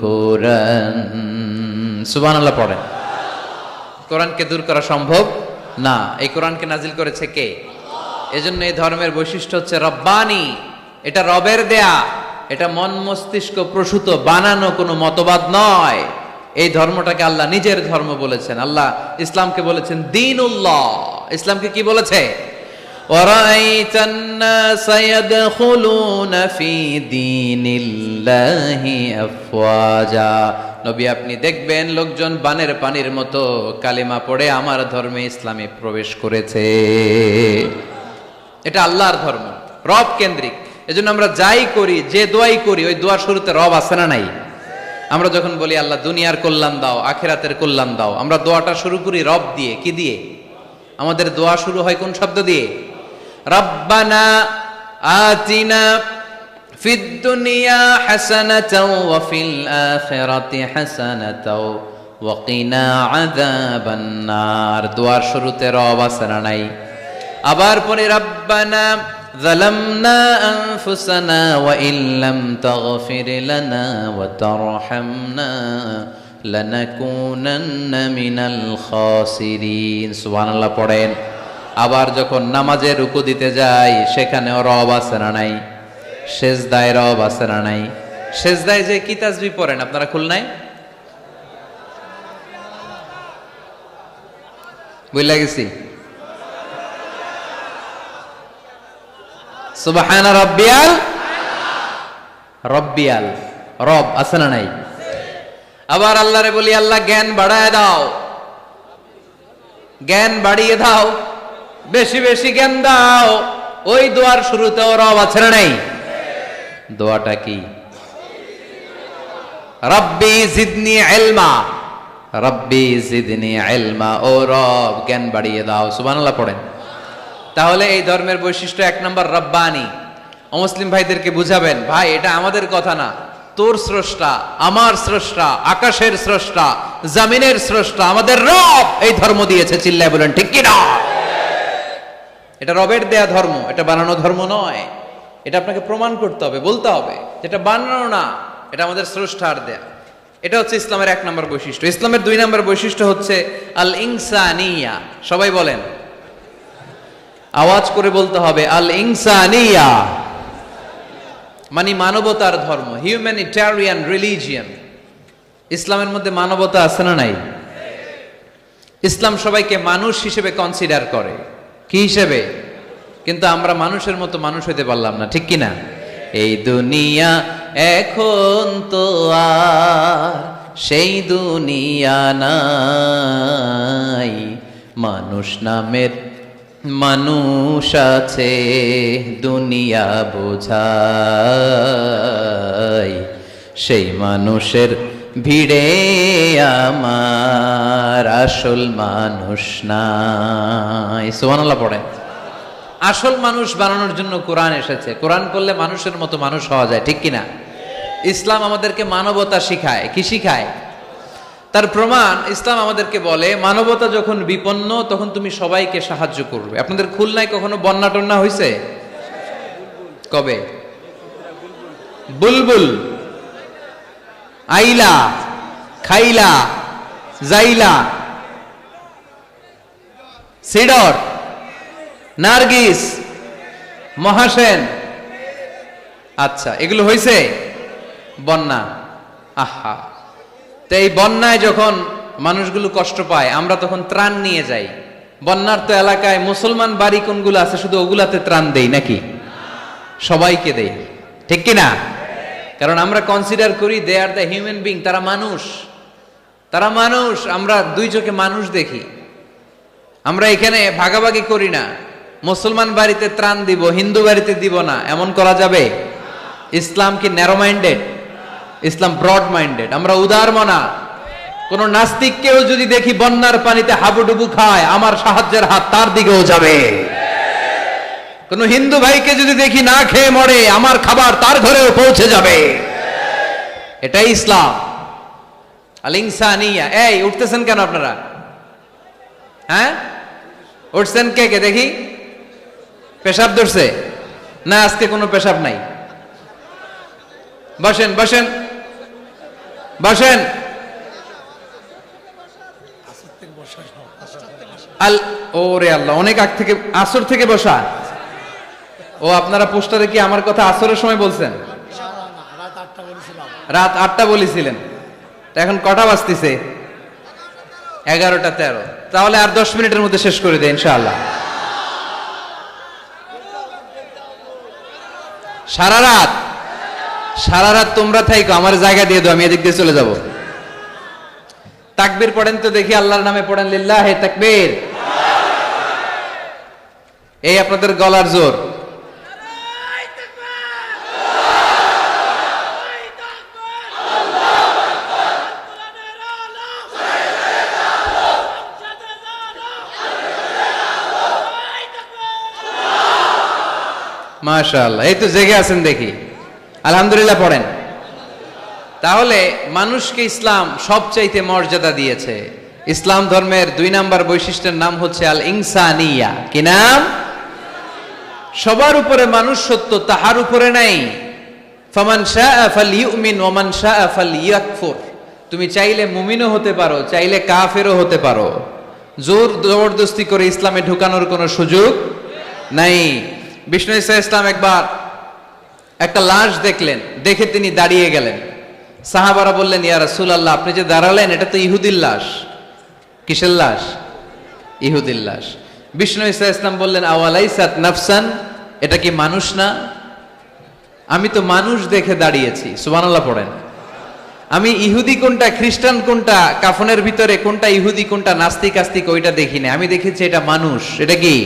কোরআন। সুবহানাল্লাহ পড়েন। কোরআনকে দূর করা সম্ভব না। এই কোরআনকে নাজিল করেছে কে? এজন্য এই ধর্মের বৈশিষ্ট্য হচ্ছে রব্বানি। এটা রবের দেয়া, এটা মন মস্তিষ্ক প্রসূত বানানো কোনো মতবাদ নয়। এই ধর্মটাকে আল্লাহ নিজের ধর্ম বলেছেন। আল্লাহ ইসলামকে বলেছেন দীনুল্লাহ। ইসলামকে কি বলেছে? ওয়ারাইতান নাসা ইয়াদখুলুনা ফি দীনিল্লাহি আফওয়াজা। নবী আপনি দেখবেন লোকজন বানের পানির মতো কালিমা পড়ে আমার ধর্মে ইসলামে প্রবেশ করেছে। এটা আল্লাহর ধর্ম, রব কেন্দ্রিক। এজন্য আমরা যাই করি, যে দোয়াই করি, ওই দোয়ার শুরুতে রব আছে না নাই? আমরা যখন বলি আল্লাহ দুনিয়ার কল্যাণ দাও, আখিরাতের কল্যাণ দাও, আমরা দোয়াটা শুরু করি রব দিয়ে। কি দিয়ে? আমাদের দোয়া শুরু হয় কোন শব্দ দিয়ে? রব্বানা আতিনা ফিদ দুনিয়া হাসানাতাও ওয়া ফিল আখিরাতি হাসানাতাও ওয়া কিনা আযাবান নার। দোয়ার শুরুতে রব আছে না নাই? আবার পরে রব্বানা ظلمنا أنفسنا وإن لم تغفر لنا وترحمنا لنكونن من الخاسرين। সুবহানাল্লাহ পড়েন। আবার যখন নামাজে রুকু দিতে যাই, সেখানেও রব আছে না নাই? সেজদায় রব আছে না নাই? সেজদায় যে কি তাসবিহ পড়েন আপনারা খুলনায়? বুঝলা গেছি। সুবহানা রাব্বিয়াল, রব্বিয়াল, রব আছে না নাই? আবার আল্লাহরে বলি আল্লাহ জ্ঞান বাড়ায় দাও, জ্ঞান বাড়িয়ে দাও, বেশি বেশি জ্ঞান দাও। ওই দোয়ার শুরুতেও রব আছে না নাই? দোয়াটা কি? রব্বি জিদনি ইলমা, রব্বি জিদনি ইলমা। ও রব জ্ঞান বাড়িয়ে দাও। সুবহানাল্লাহ পড়েন। তাহলে এই ধর্মের বৈশিষ্ট্য এক নম্বর রব্বানি। অমুসলিম ভাইদেরকে বুঝাবেন, ভাই এটা আমাদের কথা না, তোর স্রষ্টা, আমার স্রষ্টা, আকাশের স্রষ্টা, জমিনের স্রষ্টা, আমাদের রব এই ধর্ম দিয়েছে। চিল্লায় বলেন ঠিক কি না? এটা রবের দেয়া ধর্ম, এটা বানানো ধর্ম নয়। এটা আপনাকে প্রমাণ করতে হবে, বলতে হবে যেটা বানানো না, এটা আমাদের স্রষ্টার দেয়া। এটা হচ্ছে ইসলামের 1 নম্বর বৈশিষ্ট্য। ইসলামের 2 নম্বর বৈশিষ্ট্য হচ্ছে আল ইনসানিয়া। সবাই বলেন, আওয়াজ করে বলতে হবে, আল ইনসানিয়া মানে মানবতার ধর্ম, হিউম্যানিটেরিয়ান রিলিজিয়ন। ইসলামের মধ্যে মানবতা আছে না নাই? ইসলাম সবাইকে মানুষ হিসেবে কনসিডার করে। কি হিসেবে? কিন্তু আমরা মানুষের মতো মানুষ হতে পারলাম না, ঠিক কিনা? এই দুনিয়া এখন তো আর সেই দুনিয়া নাই, মানুষ নামের মানুষ আছে দুনিয়া বোঝাই, সেই মানুষের ভিড়ে আমার আসল মানুষ নাই। সুবহানাল্লাহ পড়েন। আসল মানুষ বানানোর জন্য কোরআন এসেছে। কোরআন পড়লে মানুষের মতো মানুষ হওয়া যায়, ঠিক কিনা? ইসলাম আমাদেরকে মানবতা শিখায়। কি শিখায়? তার প্রমাণ ইসলাম আমাদেরকে বলে, মানবতা যখন বিপন্ন তখন তুমি সবাইকে সাহায্য করবে। আপনাদের খুলনায় কখনো বন্যা টন্যা হয়েছে? কবে? বুলবুল, আইলা, খাইলা, জাইলা, সিডর, নার্গিস, মহাসেন, আচ্ছা এগুলো হয়েছে বন্যা। আহা, তো এই বন্যায় যখন মানুষগুলো কষ্ট পায়, আমরা তখন ত্রাণ নিয়ে যাই। বন্যার তো এলাকায় মুসলমান বাড়ি কোনগুলো আছে শুধু ওগুলাতে ত্রাণ দেই নাকি? সবাইকে দেই, ঠিক কিনা? কারণ আমরা কনসিডার করি দে আর দ্য হিউম্যান বিং, তারা মানুষ, তারা মানুষ। আমরা দুই চোখে মানুষ দেখি। আমরা এখানে ভাগাভাগি করি না, মুসলমান বাড়িতে ত্রাণ দিব, হিন্দু বাড়িতে দিব না, এমন করা যাবে? ইসলাম কি ন্যারো মাইন্ডেড? ইসলাম ব্রড মাইন্ডেড। আমরা উদার মনা। কোন নাস্তিককেও যদি দেখি বন্যার পানিতে হাবুডুবু খায়, আমার সাহায্যের হাত তার দিকেও যাবে। কোন হিন্দু ভাইকে যদি দেখি না খেয়ে মরে, আমার খাবার তার ঘরেও পৌঁছে যাবে। এটাই ইসলাম। আল ইনসানিয়া। এই উঠতেছেন কেন আপনারা? হ্যাঁ উঠছেন কে কে দেখি? পেশাব ধরছে না? আজকে কোনো পেশাব নাই। বসেন বসেন বসেন। আল ওরে আল্লাহ, অনেক আগ থেকে, আসর থেকে বসা। ও আপনারা পোস্টারে কি আমার কথা আসরের সময় বলছেন? রাত 8টা বলেছিলেন। এখন কটা বাজতেছে? 11:13। তাহলে আর 10 মিনিটের মধ্যে শেষ করে দেয় ইনশাআল্লাহ। সারা রাত, সারা রাত তোমরা থাইকো, আমার জায়গা দিয়ে দাও, আমি এদিক দিয়ে চলে যাব। তাকবীর পড়েন তো দেখি, আল্লাহর নামে পড়েন, লিল্লাহে তাকবীর। এই আপনাদের গলার জোর। মাশাআল্লাহ, এই তো জেগে আছেন দেখি, আলহামদুলিল্লাহ পড়েন। তাহলে মানুষকে ইসলাম সবচাইতে মর্যাদা দিয়েছে। ইসলাম ধর্মের 2 নম্বর বৈশিষ্ট্যের নাম হচ্ছে আল ইনসানিয়া। কি নাম? সবার উপরে মানুষ সত্য, তাহার উপরে নাই। ফামান শাআ ফালইউমিন ওয়া মান শাআ ফালইয়াকফুর। তুমি চাইলে মুমিনও হতে পারো, চাইলে কাফেরও হতে পারো। জোর জবরদস্তি করে ইসলামে ঢুকানোর কোনো সুযোগ নাই। বিষ্ণু ঈসা ইসলাম একবার একটা লাশ দেখলেন, দেখে তিনি দাঁড়িয়ে গেলেন। সাহাবারা বললেন, ইয়া রাসূলুল্লাহ, আপনি যে দাঁড়ালেন এটা তো ইহুদির লাশ। কিসের লাশ? ইহুদির লাশ। বিষ্ণু ঈসা ইসলাম বললেন, আওয়ালাইসাত নাফসান, এটা কি মানুষ না? আমি তো মানুষ দেখে দাঁড়িয়েছি। সুবহানাল্লাহ পড়েন। আমি ইহুদি কোনটা, খ্রিস্টান কোনটা, কাফনের ভিতরে কোনটা ইহুদি কোনটা নাস্তিক আস্তিক ওইটা দেখিনি, আমি দেখেছি এটা মানুষ। এটা কি?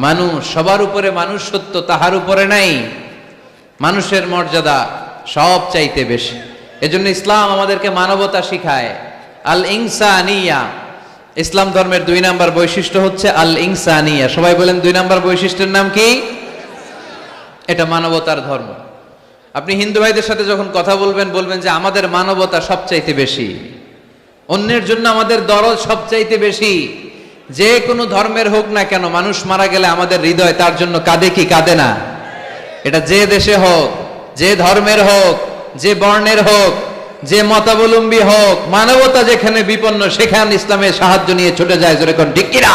মানুষ। সবার উপরে মানুষ সত্য, তাহার উপরে নাই। মানুষের মর্যাদা সব চাইতে বেশি। এজন্য ইসলাম আমাদেরকে মানবতা শিখায়। আল ইনসানিয়া। ইসলাম ধর্মের 2 নম্বর বৈশিষ্ট্য হচ্ছে আল ইনসানিয়া। সবাই বলেন 2 নম্বর বৈশিষ্ট্যের নাম কি? এটা মানবতার ধর্ম। আপনি হিন্দু ভাইদের সাথে যখন কথা বলবেন, বলবেন যে আমাদের মানবতা সবচাইতে বেশি, অন্যের জন্য আমাদের দরদ সবচাইতে বেশি। যে কোনো ধর্মের হোক না কেন, মানুষ মারা গেলে আমাদের হৃদয় তার জন্য কাঁদে কি কাঁদে না? এটা যে দেশে হোক, যে ধর্মের হোক, যে বর্ণের হোক, যে মতাবলম্বী হোক, মানবতা যেখানে বিপন্ন সেখানে ইসলামের সাহায্য নিয়ে ছুটে যায়। জোরে কোন ঠিক কিনা?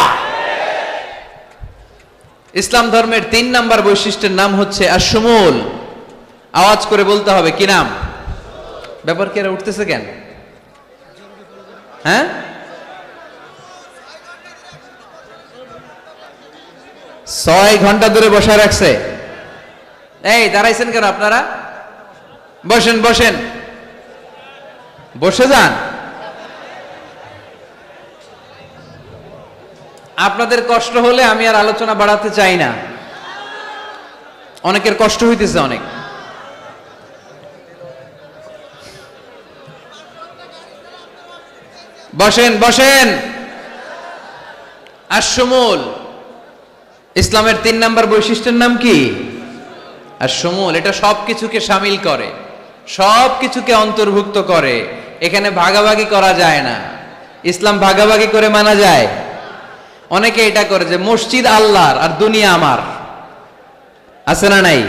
ইসলাম ধর্মের 3 নাম্বার বৈশিষ্ট্যের নাম হচ্ছে আশ-শুমুল। আওয়াজ করে বলতে হবে, কি নাম? ব্যাপার কি এরা উঠতেছে কেন? হ্যাঁ, 6 ঘন্টা ধরে বসে রাখছে। এই দাঁড়াইছেন কেন আপনারা? বসেন বসেন, বসে যান। আপনাদের কষ্ট হলে আমি আর আলোচনা বাড়াতে চাই না। অনেকের কষ্ট হইতেছে অনেক। বসেন বসেন। আশ-শুমুল, ইসলামের 3 নাম্বার বৈশিষ্ট্যের নাম কি? আশ-শুমুল। এটা সবকিছুকে শামিল করে, সবকিছুকে অন্তর্ভুক্ত করে। এখানে ভাগাভাগি করা যায় না। ইসলাম ভাগাভাগি করে মানা যায়? অনেকে এটা করে যে মসজিদ আল্লাহর আর দুনিয়া আমার। আছে না নাই?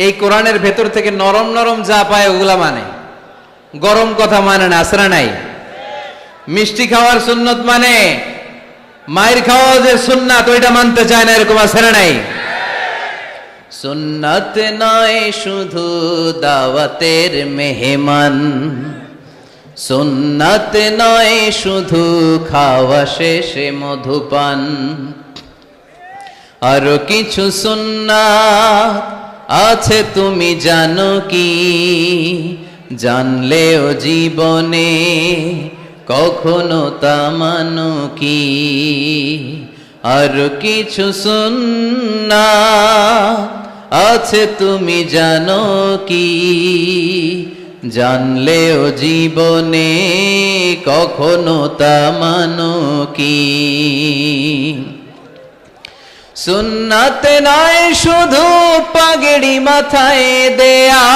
এই কোরআনের ভেতর থেকে নরম নরম যা পায় ওগুলা মানে, গরম কথা মানে না। আছে না নাই? মিষ্টি খাওয়ার সুন্নত মানে, মায়ের খাওয়া যে সুন্নাত ওইটা মানতে চায় না, এরকম আছে না নাই? সুন্নাত নয় শুধু দাওয়াতের মেহমান, সুন্নাত নয় শুধু খাওয়া শেষে মধুপান, আরো কিছু সুন্নাত আছে তুমি জানো কি? জানলেও জীবনে কখনো তা মানো কি? আরো কিছু সুন্নাত আছে তুমি জানো কি? জানলেও জীবনে কখনো তা মানো কি? সুন্নাত নয় শুধু পাগড়ি মাথায় দেয়া,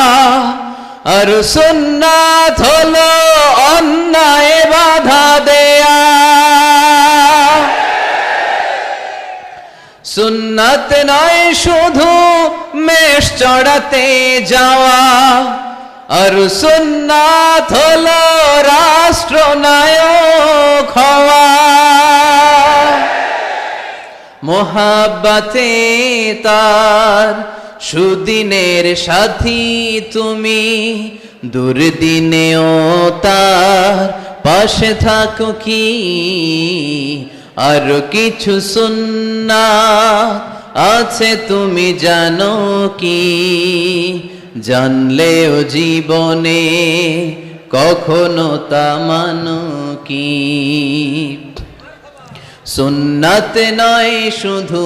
আর সুন্নাত হলো অন্যায় বাধা দেয়া। সুন্নাত নয় শুধু মেষ চড়াতে যাওয়া, আর সুন্নাত হলো রাষ্ট্রনায়ক হওয়া। মোহাব্বতে তার সুদিনের সাথী তুমি, দুর্দিনেও তার পাশে থাকো কি? আর কিছু সুন্নাত আছে তুমি জানো কি? জানলেও জীবনে কখনো তা মানো কি? সুন্নাত নয় শুধু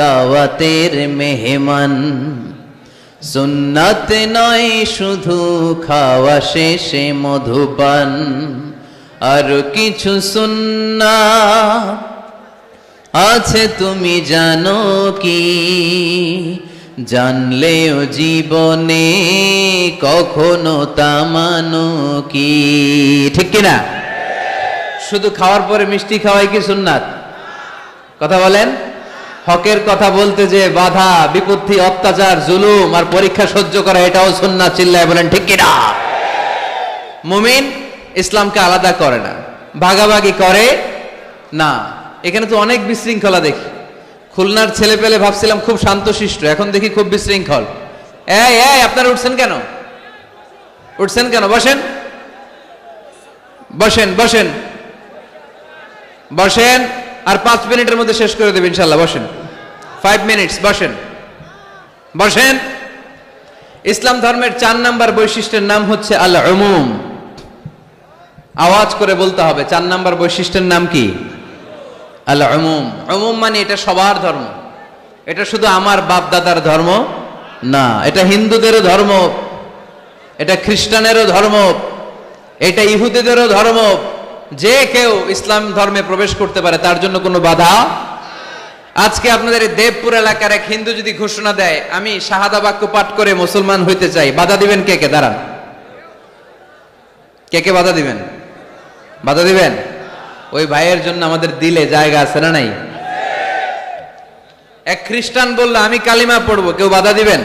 দাওয়াতের মেহমান, সুন্নাত নয় শুধু খাওয়া শেষে মধুপান, আর কিছু সুন্নাত আছে তুমি জানো কি? জানলেও জীবনে কখনো তা মানো কি? ঠিক কিনা? শুধু খাওয়ার পরে মিষ্টি খাওয়াই কি সুন্নাত? কথা বলেন। হকের কথা বলতে যে বাধা বিপত্তি, অত্যাচার, জুলুম আর পরীক্ষা সহ্য করা, এটাও সুন্নাত। চিল্লায় বলেন ঠিক কিনা? মুমিন ইসলামকে আলাদা করে না, ভাগাভাগি করে না। এখানে তো অনেক বিশৃঙ্খলা দেখি। খুলনার ছেলে পেলে ভাবছিলাম খুব শান্তশিষ্ট, এখন দেখি খুব বিশৃঙ্খল। এই এই আপনারা উঠছেন কেন? উঠছেন কেন? বসেন বসেন বসেন বসেন। আর 5 মিনিটের মধ্যে শেষ করে দেব ইনশাল্লাহ। বসেন, 5 মিনিটস। বসেন বসেন। ইসলাম ধর্মের 4 নাম্বার বৈশিষ্ট্যের নাম হচ্ছে আল উমুম। আওয়াজ করে বলতে হবে, 4 নাম্বার বৈশিষ্ট্যের নাম কি? আল উমুম। উমুম মানে এটা সবার ধর্ম। এটা শুধু আমার বাপ দাদার ধর্ম না, এটা হিন্দুদেরও ধর্ম, এটা খ্রিস্টানেরও ধর্ম, এটা ইহুদিদেরও ধর্ম। যে কেউ ইসলাম ধর্মে প্রবেশ করতে পারে, তার জন্য কোনো বাধা। আজকে আপনাদের দেবপুর এলাকার এক হিন্দু যদি ঘোষণা দেয় আমি শাহাদা বাক্য পাঠ করে মুসলমান হইতে চাই, বাধা দিবেন কে কে? দাঁড়ান, কে কে বাধা দিবেন? বাধা দিবেন? ওই ভাইয়ের জন্য আমাদের দিলে জায়গা আছে না নাই? এক খ্রিস্টান বললো আমি কালিমা পড়বো, কেউ বাধা দিবেন?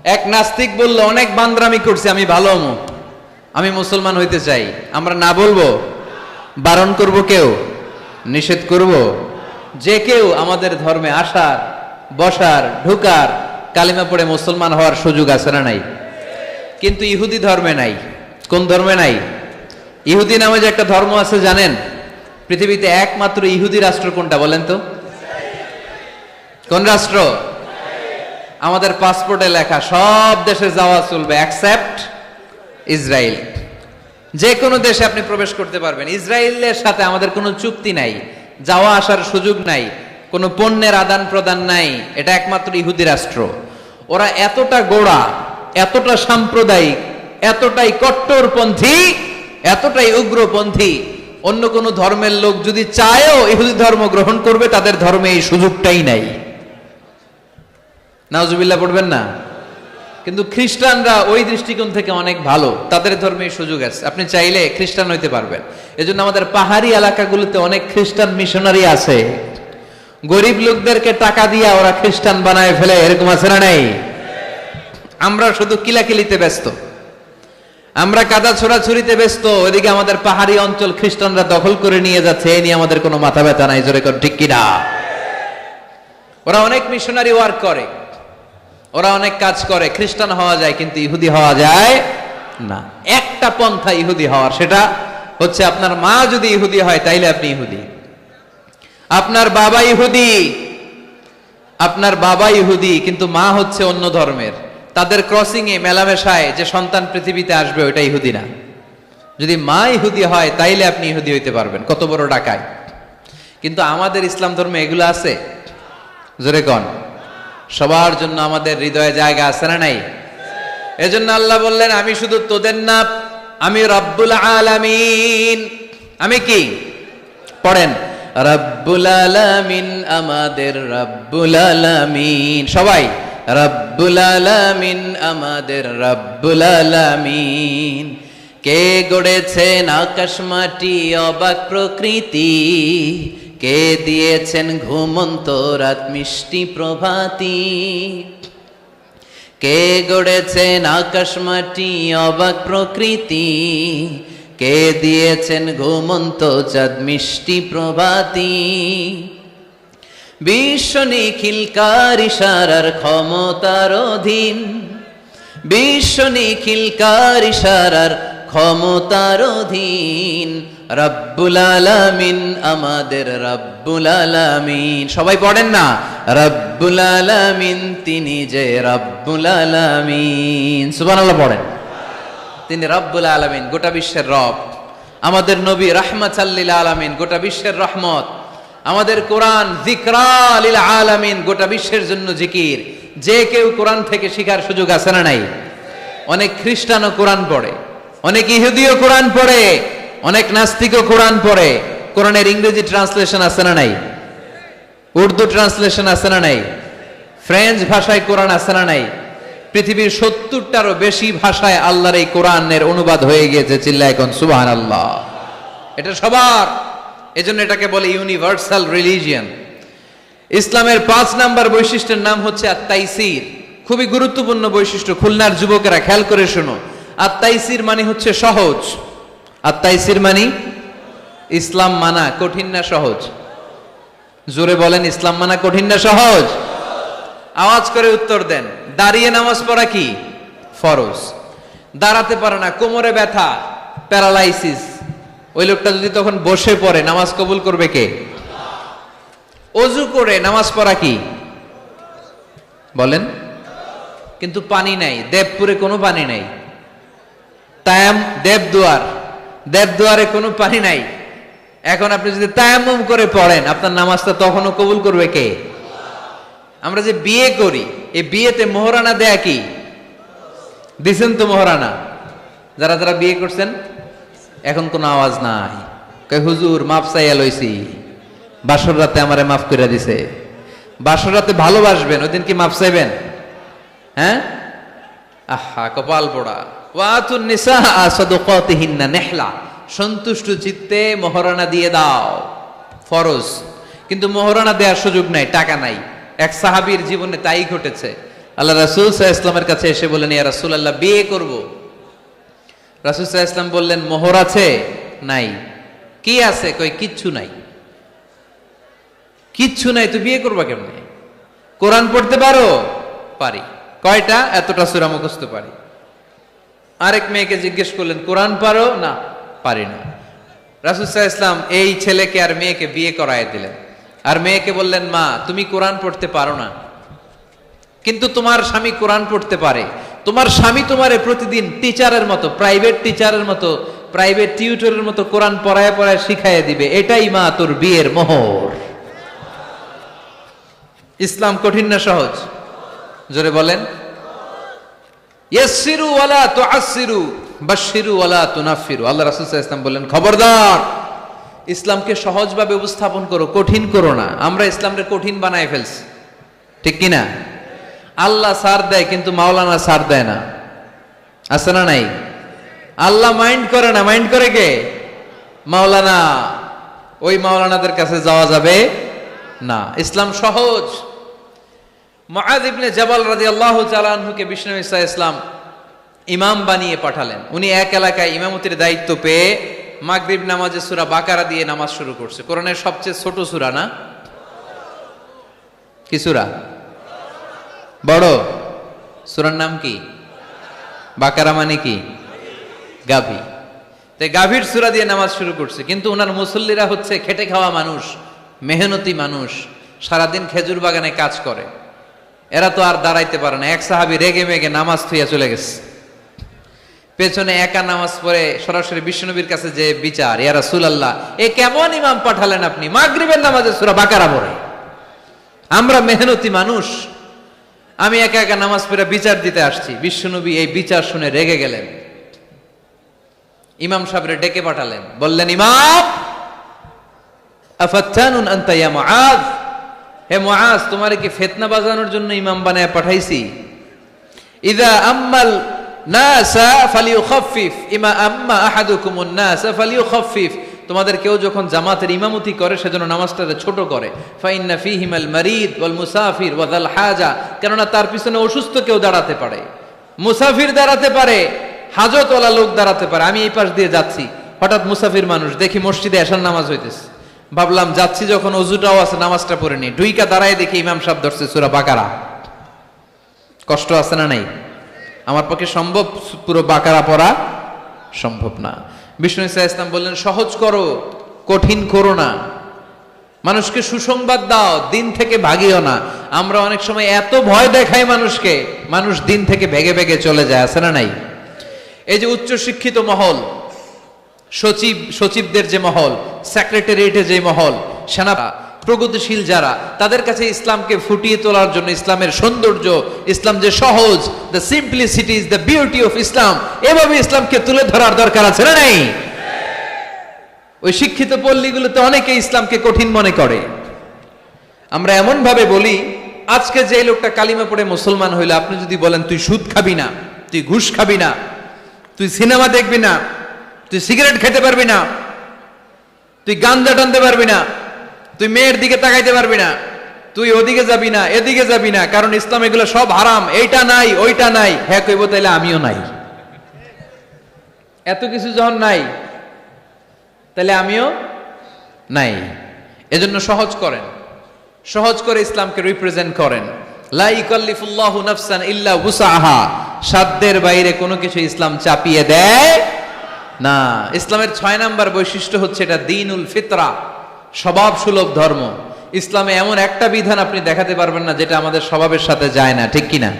এক নাস্তিক বলল, অনেক বান্দরামি করছি, আমি ভালো হমু, আমি মুসলমান হইতে চাই। আমরা না বলবো? বারণ করব? কেউ নিষেধ করব? যে কেউ আমাদের ধর্মে আসার, বসার, ঢুকার, কালিমা পড়ে মুসলমান হওয়ার সুযোগ আছে না নাই? কিন্তু ইহুদি ধর্মে নাই। কোন ধর্মে নাই? ইহুদি নামে যে একটা ধর্ম আছে জানেন? পৃথিবীতে একমাত্র ইহুদি রাষ্ট্র কোনটা বলেন তো? কোন রাষ্ট্র? আমাদের পাসপোর্টে লেখা সব দেশে যাওয়া চলবে এক্সেপ্ট ইসরায়েল। যে কোনো দেশে আপনি প্রবেশ করতে পারবেন। ইসরায়েলের সাথে আমাদের কোনো চুক্তি নাই, যাওয়া আসার সুযোগ নাই, কোনো পণ্যের আদান প্রদান নাই। এটা একমাত্র ইহুদি রাষ্ট্র। ওরা এতটা গোড়া, এতটা সাম্প্রদায়িক, এতটাই কট্টরপন্থী, এতটাই উগ্রপন্থী, অন্য কোনো ধর্মের লোক যদি চায়ও ইহুদি ধর্ম গ্রহণ করবে, তাদের ধর্মে এই সুযোগটাই নাই। নাউজুবিল্লাহ পড়বেন না? কিন্তু খ্রিস্টানরা ওই দৃষ্টিকোণ থেকে অনেক ভালো, তাদের ধর্মে এই সুযোগ আছে। আপনি চাইলে খ্রিস্টান হইতে পারবেন। এজন্য আমাদের পাহাড়ি এলাকাগুলোতে অনেক খ্রিস্টান মিশনারি আছে। গরিব লোকদেরকে টাকা দিয়ে ওরা খ্রিস্টান বানায় ফেলে, এরকম আছে না নাই? আমরা শুধু কিলাকিলিতে ব্যস্ত, আমরা কাদা ছোড়াছুরিতে ব্যস্ত, ওইদিকে আমাদের পাহাড়ি অঞ্চল খ্রিস্টানরা দখল করে নিয়ে যাচ্ছে। এ নিয়ে আমাদের কোনো মাথা ব্যথা নাই। জোরে কর ঠিক কিনা? ওরা অনেক মিশনারি ওয়ার্ক করে, ওরা অনেক কাজ করে। খ্রিস্টান হওয়া যায় কিন্তু ইহুদি হওয়া যায় না। একটা পন্থা ইহুদি হওয়ার, সেটা হচ্ছে আপনার মা যদি ইহুদি হয় তাইলে আপনি ইহুদি। আপনার বাবা ইহুদি, আপনার বাবা ইহুদি কিন্তু মা হচ্ছে অন্য ধর্মের। তাদের ক্রসিং এ, মেলামেশায় যে সন্তান পৃথিবীতে আসবে ওইটা ইহুদি না। যদি মা ইহুদি হয় তাইলে আপনি ইহুদি হইতে পারবেন। কত বড় ডাকায়! কিন্তু আমাদের ইসলাম ধর্মে এগুলো আছে? জোরে কন। সবার জন্য আমাদের হৃদয়ে জায়গা আছে না নাই? এজন্য আল্লাহ বললেন, আমি শুধু তোদের না, আমি রব্বুল আলামিন। আমি কি? পড়েন, রব্বুল আলামিন, আমাদের রব্বুল আলামিন। সবাই, রব্বুল আলামিন, আমাদের রব্বুল আলামিন। কে গড়েছেন আকাশ মাটি অবাক প্রকৃতি, কে দিয়েছেন ঘুমন্ত রাত মিষ্টি প্রভাতী। কে গড়েছেন আকাশ মাটি অবাক প্রকৃতি, কে দিয়েছেন ঘুমন্ত চাঁদ মিষ্টি প্রভাতী। বিশ্ব নিখিলকার ইশারার ক্ষমতার অধীন, বিশ্ব নিখিলকার ইশারার ক্ষমতার অধীন। রব্বুল আলামিন, আমাদের রব্বুল আলামিন। সবাই পড়েন না, রব্বুল আলামিন, তিনি যে রব্বুল আলামিন। সুবহানাল্লাহ পড়েন। তিনি রব্বুল আলামিন, গোটা বিশ্বের রব। আমাদের নবী রাহমাতাল লিল আলামিন, গোটা বিশ্বের রহমত। আমাদের কোরআন যিকরা লিল আলামিন, গোটা বিশ্বের জন্য জিকির। যে কেউ কোরআন থেকে শিখার সুযোগ আছে না নাই? অনেক খ্রিস্টানও কোরআন পড়ে, অনেক ইহুদিও কোরআন পড়ে, অনেক নাস্তিকও কোরআন পড়ে। কোরআনের ইংরেজি ট্রান্সলেশন আছে না নাই? উর্দু ট্রান্সলেশন আছে না নাই? ফ্রেঞ্চ ভাষায় কোরআন আছে না নাই? পৃথিবীর 70টারও বেশি ভাষায় আল্লাহর এই কোরআনের অনুবাদ হয়ে গিয়েছে। চিল্লায় এখন সুবহানাল্লাহ। এটা সবার, এজন্য এটাকে বলে ইউনিভার্সাল রিলিজিয়ন। ইসলামের ৫ নাম্বার বৈশিষ্ট্যের নাম হচ্ছে আত-তাইসির। খুবই গুরুত্বপূর্ণ বৈশিষ্ট্য। খুলনার যুবকেরা খেয়াল করে শোনো। আত-তাইসির মানে হচ্ছে সহজ। আত-তাইসির মানে ইসলাম মানা কঠিন না সহজ? জোরে বলেন, ইসলাম মানা কঠিন না সহজ? আওয়াজ করে উত্তর দেন। দাঁড়িয়ে নামাজ পড়া কি ফরজ? দাঁড়াতে পারে না, কোমরে ব্যথা, প্যারালাইসিস, ওই লোকটা যদি তখন বসে পড়ে, নামাজ কবুল করবে কে? অজু করে নামাজ পড়া কি বলেন? কিন্তু পানি নাই, দেবপুরে কোনো পানি নাই। দেবদুয়ারে কোনো পানি নাই। এখন আপনি যদি তায়াম্মুম করে পড়েন, আপনার নামাজটা তখনও কবুল করবে কে? আমরা যে বিয়ে করি, এই বিয়েতে মোহরানা দেয়া কি? দিছেন তো মোহরানা? যারা যারা বিয়ে করছেন, এখন কোনো আওয়াজ নাই। কয় হুজুর মাফ চাইয়া লইছি, বাসর রাতে আমারে মাফ করে দিছে। বাসর রাতে ভালোবাসবেন, ওই দিন কি মাফ চাইবেন? হ্যাঁ, আহা কপাল পোড়া। ওয়াতুন নিসা সাদকাতিহিন্না নিহলা, সন্তুষ্ট চিত্তে মোহরানা দিয়ে দাও, ফরজ। কিন্তু মোহরানা দেওয়ার সুযোগ নাই, টাকা নাই। এক সাহাবীর জীবনে তাই ঘটেছে। আল্লাহ রাসূল সাল্লাল্লাহু আলাইহি ওয়াসাল্লামের কাছে এসে বললেন, ইয়া রাসূলুল্লাহ, বিয়ে করব। রাসূল সাল্লাল্লাহু আলাইহি ওয়াসাল্লাম বললেন, মোহর আছে? নাই। কি আছে? কই কিচ্ছু নাই। কিচ্ছু নাই তো বিয়ে করবা কেমনে? কোরআন পড়তে পারো? পারি। কয়টা? এতটা সূরা মুখস্থ পারি। আরেক মেয়েকে জিজ্ঞেস করলেন, কোরআন পারো? না, পারি না। রাসূল সাল্লাল্লাহু আলাইহি ওয়াসাল্লাম এই ছেলেকে আর মেয়েকে বিয়ে করায় দিলেন। আর মেয়েকে বললেন, মা তুমি কোরআন পড়তে পারো না, কিন্তু তোমার স্বামী কোরআন পড়তে পারে। তোমার স্বামী তোমারে প্রতিদিন টিচারের মতো, প্রাইভেট টিচারের মতো, প্রাইভেট টিউটরের মতো কোরআন পড়ায় পড়ায় শিখাইয়ে দিবে। এটাই মা তোর বিয়ের মোহর। ইসলাম কঠিন না সহজ? জোরে বলেন। ইয়াসসিরু ওয়ালা তুআসসিরু বাশশিরু ওয়ালা তুনাফফিরু। আল্লাহ রাসূল সাল্লাল্লাহু আলাইহি ওয়াসাল্লাম বললেন, খবরদার, ইসলামকে সহজভাবে উপস্থাপন করো, কঠিন করো না। আমরা ইসলামকে কঠিন বানায় ফেলছি, ঠিক কি না? আল্লাহ সার দেয় কিন্তু মাওলানা সার দেয় না, আছে না নাই? আল্লাহ মাইন্ড করে না, মাইন্ড করে কে? মাওলানা। ওই মাওলানাদের কাছে যাওয়া যাবে না। ইসলাম সহজ। মুআয ইবনে জাবাল রাদিয়াল্লাহু তাআলা আনহুকে বিশ্বনবী সাল্লাল্লাহু আলাইহি ওয়াসাল্লাম ইমাম বানিয়ে পাঠালেন। উনি এক এলাকায় ইমামতির দায়িত্ব পেয়ে মাগরিব নামাজে সূরা বাকারা দিয়ে নামাজ শুরু করছে। কোরআনের সবচেয়ে ছোট সূরা না? কি সূরা? বড় সূরার নাম কি? বাকারা মানে কি? গাভী। তাই গাভীর সূরা দিয়ে নামাজ শুরু করছে। কিন্তু ওনার মুসল্লিরা হচ্ছে খেটে খাওয়া মানুষ, মেহনতি মানুষ, সারাদিন খেজুর বাগানে কাজ করে। এরা তো আর দাঁড়াইতে পারে না। এক সাহাবী রেগে মেগে নামাজ থুইয়া চলে গেছে। পেছনে একা নামাজ পড়ে সরাসরি বিশ্বনবীর কাছে যে বিচার, ইয়া রাসূলুল্লাহ, এ কেমন ইমাম পাঠালেন আপনি, মাগরিবের নামাজে সূরা বাকারা পড়ে? আমরা মেহনতি মানুষ, আমি একা একা নামাজ পড়ে বিচার দিতে আসছি। বিশ্বনবী এই বিচার শুনে রেগে গেলেন। ইমাম সাহেবরে ডেকে পাঠালেন, বললেন, ইমাম, আফাত্তানুন আনতা ইয়া মুআয, হে মুআয, তোমারে কি ফিতনা বাজানোর জন্য ইমাম বানায় পাঠাইছি? ইযা আম্মাল নাসা ফালিয়ুখাফফিফ ইমা আম্মা আহাদুকুমুন নাসা ফালিয়ুখাফফিফ। তোমাদের কেউ যখন জামাতের ইমামতি করে সেজন্য নামাজটাকে ছোট করে। ফাইন্না ফীহিমাল মারিদ ওয়াল মুসাফির ওয়া যাল হাজা, কেননা তার পিছনে অসুস্থ কেউ দাঁড়াতে পারে, মুসাফির দাঁড়াতে পারে, হাজতওয়ালা লোক দাঁড়াতে পারে। আমি এই পাশ দিয়ে যাচ্ছি, হঠাৎ মুসাফির মানুষ দেখি মসজিদে এশার নামাজ হইতেছে। ভাবলাম যাচ্ছি যখন, অজুটাও আছে, নামাজটা পড়ে নি। ঢুইকা দাঁড়ায় দেখি ইমাম সাহেব ধরছে সূরা বাকারা। কষ্ট আছে না নাই? আমার পক্ষে সম্ভব পুরো বাকারা পড়া? সম্ভব না। বিষ্ণু ইসা ইসলাম বললেন, সহজ করো, কঠিন করো না। মানুষকে সুসংবাদ দাও, দিন থেকে ভাগিও না। আমরা অনেক সময় এত ভয় দেখাই মানুষকে, মানুষ দিন থেকে ভেগে ভেগে চলে যায়, আছে না নাই? এই যে উচ্চ শিক্ষিত মহল, সচিবদের যে মহল, সেক্রেটারিয়েটে যে মহল, সেনা প্রগতিশীল যারা, তাদের কাছে ইসলামকে ফুটিয়ে তোলার জন্য, ইসলামের সৌন্দর্য, ইসলাম যে সহজ, the simplicity is the beauty of Islam, এভাবে ইসলামকে তুলে ধরার দরকার আছে না নাই? ওই শিক্ষিত পল্লীগুলোতে অনেকে ইসলামকে কঠিন মনে করে। আমরা এমন ভাবে বলি, আজকে যে লোকটা কালিমা পড়ে মুসলমান হইলো, আপনি যদি বলেন তুই সুদ খাবি না, তুই ঘুষ খাবি না, তুই সিনেমা দেখবি না, তুই সিগারেট খেতে পারবি না, তুই গাঞ্জা টানতে পারবি না, তুই মেয়ের দিকে তাকাইতে পারবি না, তুই ওদিকে যাবি না, এদিকে যাবি না, কারণ ইসলাম এগুলো সব হারাম, এইটা নাই ওইটা নাই। হ্যাঁ কইব, তাইলে আমিও নাই। এত কিছু যখন নাই, তাহলে আমিও নাই। এজন্য সহজ করেন, সহজ করে ইসলামকে রিপ্রেজেন্ট করেন। লা ইকাল্লিফুল্লাহু নাফসান ইল্লা উসাহা, সাধ্যের বাইরে কোনো কিছু ইসলাম চাপিয়ে দেয় না। ইসলামের 6 নাম্বার বৈশিষ্ট্য হচ্ছে এটা দ্বীনুল ফিতরা, স্বভাব সুলভ ধর্ম। ইসলামে এমন একটা বিধান আপনি দেখাতে পারবেন না যেটা আমাদের স্বভাবের সাথে যায় না, ঠিক কিনা?